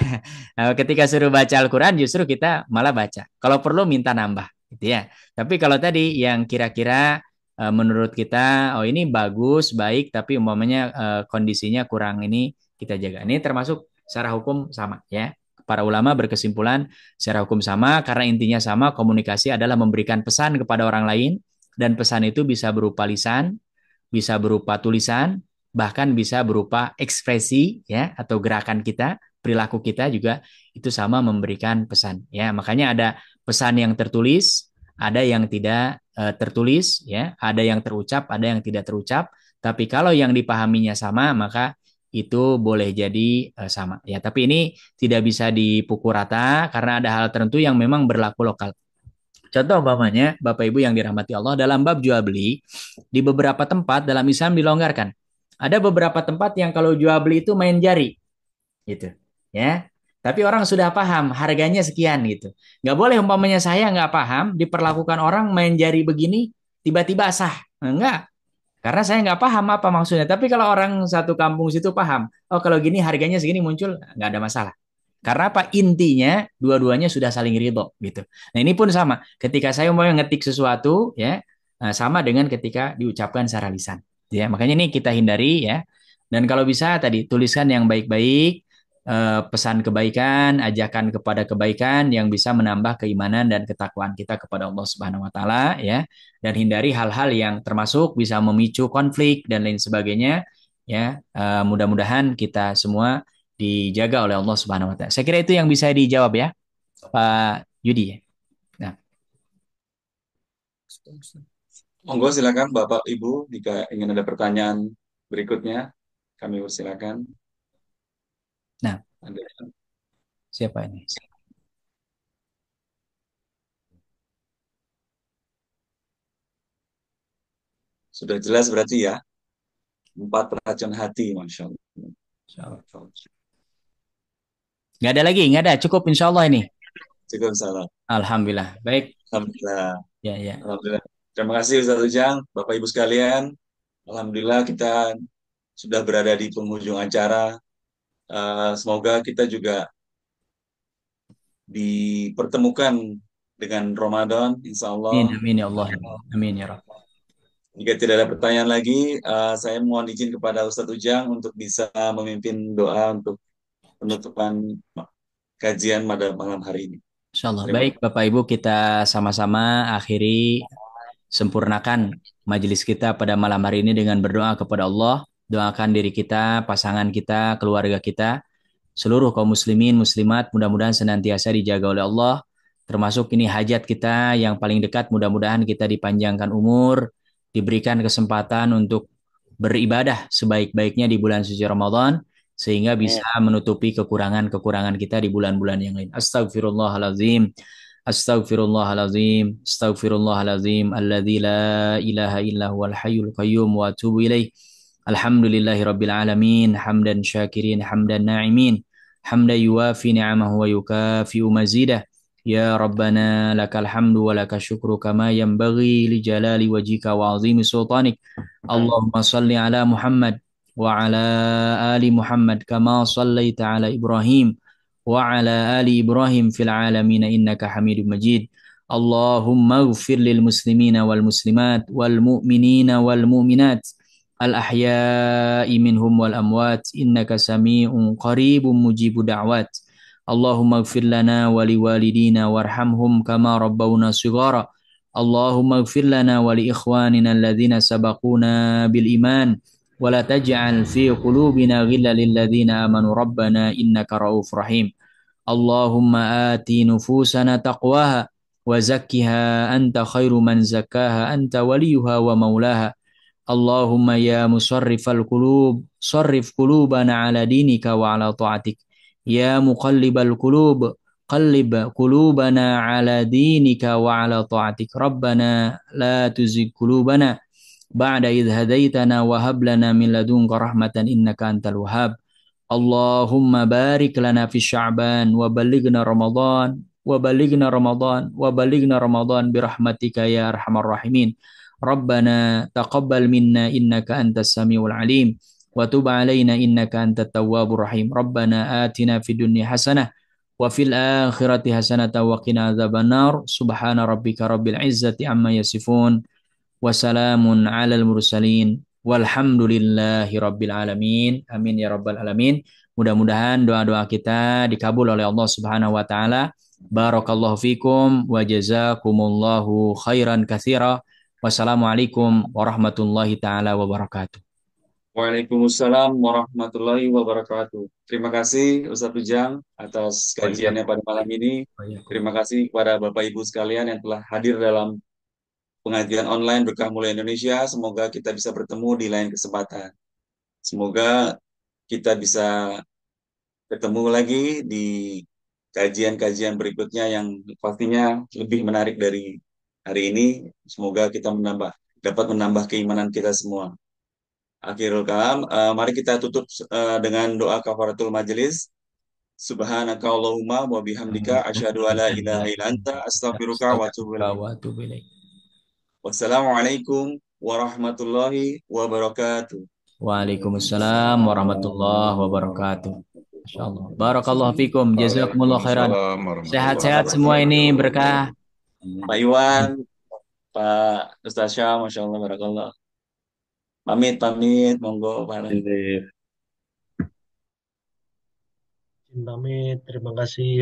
Nah, ketika suruh baca Al-Quran justru kita malah baca. Kalau perlu minta nambah gitu ya. Tapi kalau tadi yang kira-kira menurut kita, oh ini bagus, baik, tapi umpamanya kondisinya kurang ini kita jaga. Ini termasuk secara hukum sama ya. Para ulama berkesimpulan secara hukum sama karena intinya sama, komunikasi adalah memberikan pesan kepada orang lain dan pesan itu bisa berupa lisan, bisa berupa tulisan, bahkan bisa berupa ekspresi ya atau gerakan kita, perilaku kita juga itu sama memberikan pesan ya. Makanya ada pesan yang tertulis, ada yang tidak tertulis ya, ada yang terucap, ada yang tidak terucap. Tapi kalau yang dipahaminya sama, maka itu boleh jadi sama ya. Tapi ini tidak bisa dipukul rata karena ada hal tertentu yang memang berlaku lokal. Contoh umpamanya, Bapak Ibu yang dirahmati Allah, dalam bab jual beli, di beberapa tempat dalam Islam dilonggarkan. Ada beberapa tempat yang kalau jual beli itu main jari, gitu. Ya, tapi orang sudah paham harganya sekian gitu. Nggak boleh umpamanya saya nggak paham diperlakukan orang main jari begini tiba-tiba sah. Enggak, karena saya nggak paham apa maksudnya. Tapi kalau orang satu kampung situ paham, oh kalau gini harganya segini muncul, nggak ada masalah. Karena apa? Intinya dua-duanya sudah saling ridho gitu. Nah ini pun sama. Ketika saya mau ngetik sesuatu ya sama dengan ketika diucapkan secara lisan. Ya makanya ini kita hindari ya. Dan kalau bisa tadi tuliskan yang baik-baik, pesan kebaikan, ajakan kepada kebaikan yang bisa menambah keimanan dan ketakwaan kita kepada Allah Subhanahu Wa Taala ya. Dan hindari hal-hal yang termasuk bisa memicu konflik dan lain sebagainya ya. Mudah-mudahan kita semua dijaga oleh Allah Subhanahu wa taala. Saya kira itu yang bisa dijawab ya, Pak Yudi. Nah, Monggo silakan Bapak Ibu jika ingin ada pertanyaan berikutnya kami persilakan. nah, Ada. siapa ini? Sudah jelas berarti ya. 4 racun hati, Masya Allah. Nggak ada lagi, nggak ada. Cukup insya Allah ini. Cukup salah. Alhamdulillah. Baik. Alhamdulillah. Ya, ya. Alhamdulillah. Terima kasih Ustaz Ujang, Bapak Ibu sekalian. Alhamdulillah kita sudah berada di penghujung acara. Semoga kita juga dipertemukan dengan Ramadan, insya Amin, Allah. amin ya Allah. Amin ya Rabb. Jika tidak ada pertanyaan lagi, saya mohon izin kepada Ustadz Ujang untuk bisa memimpin doa untuk penutupan kajian pada malam hari ini. Insya Allah. Terima Baik, Bapak Ibu, kita sama-sama akhiri, sempurnakan majelis kita pada malam hari ini dengan berdoa kepada Allah. Doakan diri kita, pasangan kita, keluarga kita, seluruh kaum muslimin, muslimat, mudah-mudahan senantiasa dijaga oleh Allah. Termasuk ini hajat kita yang paling dekat, mudah-mudahan kita dipanjangkan umur, diberikan kesempatan untuk beribadah sebaik-baiknya di bulan suci Ramadan, sehingga bisa menutupi kekurangan-kekurangan kita di bulan-bulan yang lain. Astagfirullahalazim. Astaghfirullahalazim, astaghfirullahalazim, alladzi la ilaha illa huwal hayyul qayyum wa atubu ilaih. Alhamdulillahi rabbil alamin, hamdan syakirin, hamdan na'imin, hamdan yuwafi ni'amahu wa yukafi'u mazidah. Ya Rabbana lakal hamdu wa lakal syukru kama yanbaghi li jalali wajhika wa azimi sultanik. Allahumma salli ala Muhammad wa ala ali Muhammad kama sallaita ala Ibrahim وعلى آل إبراهيم في العالمين إنك حميد مجيد اللهم اغفر للمسلمين والمسلمات والمؤمنين والمؤمنات الأحياء منهم والأموات إنك سميع قريب مجيب دعوات اللهم اغفر لنا ولوالدينا وارحمهم كما ربونا صغارا اللهم اغفر لنا ولإخواننا الذين سبقونا بالإيمان ولا تجعل في قلوبنا غلا للذين آمنوا ربنا إنك رؤوف رحيم اللهم آت نفوسنا تقواها وزكها أنت خير من زكاها أنت وليها ومولاها Allahumma ya musarrifal qulub, sarrif qulubana ala dinika wa ala ta'atik. Ya muqallibal qulub, qallib qulubana ala dinika wa ala ta'atik. Rabbana la tuzigh qulubana ba'da idh hadaitana wa hab lana min ladunka rahmatan innaka antal wahhab. Allahumma barik lana fi Sya'ban wa balighna Ramadan wa balighna Ramadan wa balighna Ramadan bi rahmatika ya arhamar rahimin. Rabbana taqabbal minna innaka antas samiul alim wa tub alaina innaka antat tawwabur rahim. Rabbana atina fid dunya hasanah wa fil akhirati hasanatan wa qina adzabannar. Subhana rabbika rabbil izzati amma yasifun wa salamun alal mursalin walhamdulillahi rabbil alamin. Amin ya rabbal alamin. Mudah-mudahan doa-doa kita dikabul oleh Allah Subhanahu wa taala. Barakallahu fikum wa jazakumullahu khairan katsira. Wassalamualaikum warahmatullahi taala wabarakatuh. Waalaikumsalam warahmatullahi wabarakatuh. Terima kasih Ustadz Ujang atas kajiannya pada malam ini. Terima kasih kepada Bapak Ibu sekalian yang telah hadir dalam pengajian online Berkah Mulia Indonesia. Semoga kita bisa bertemu di lain kesempatan. Semoga kita bisa ketemu lagi di kajian-kajian berikutnya yang pastinya lebih menarik dari hari ini. Semoga kita dapat menambah keimanan kita semua. Akhirul kalam, mari kita tutup dengan doa kafaratul majelis. Subhanaka Allahumma wa bihamdika asyhadu alla ilaha illa anta astaghfiruka wa atubu ilaik. Wassalamualaikum warahmatullahi wabarakatuh. Waalaikumsalam warahmatullahi wabarakatuh. Insyaallah. Barakallahu fikum. Jazakumullah khairan. Sehat-sehat semua ini berkah. Pak Iwan, Pak Ustaz Syah, Masya Allah, barakallah. Pamit, monggo Pak. Pamit, terima kasih.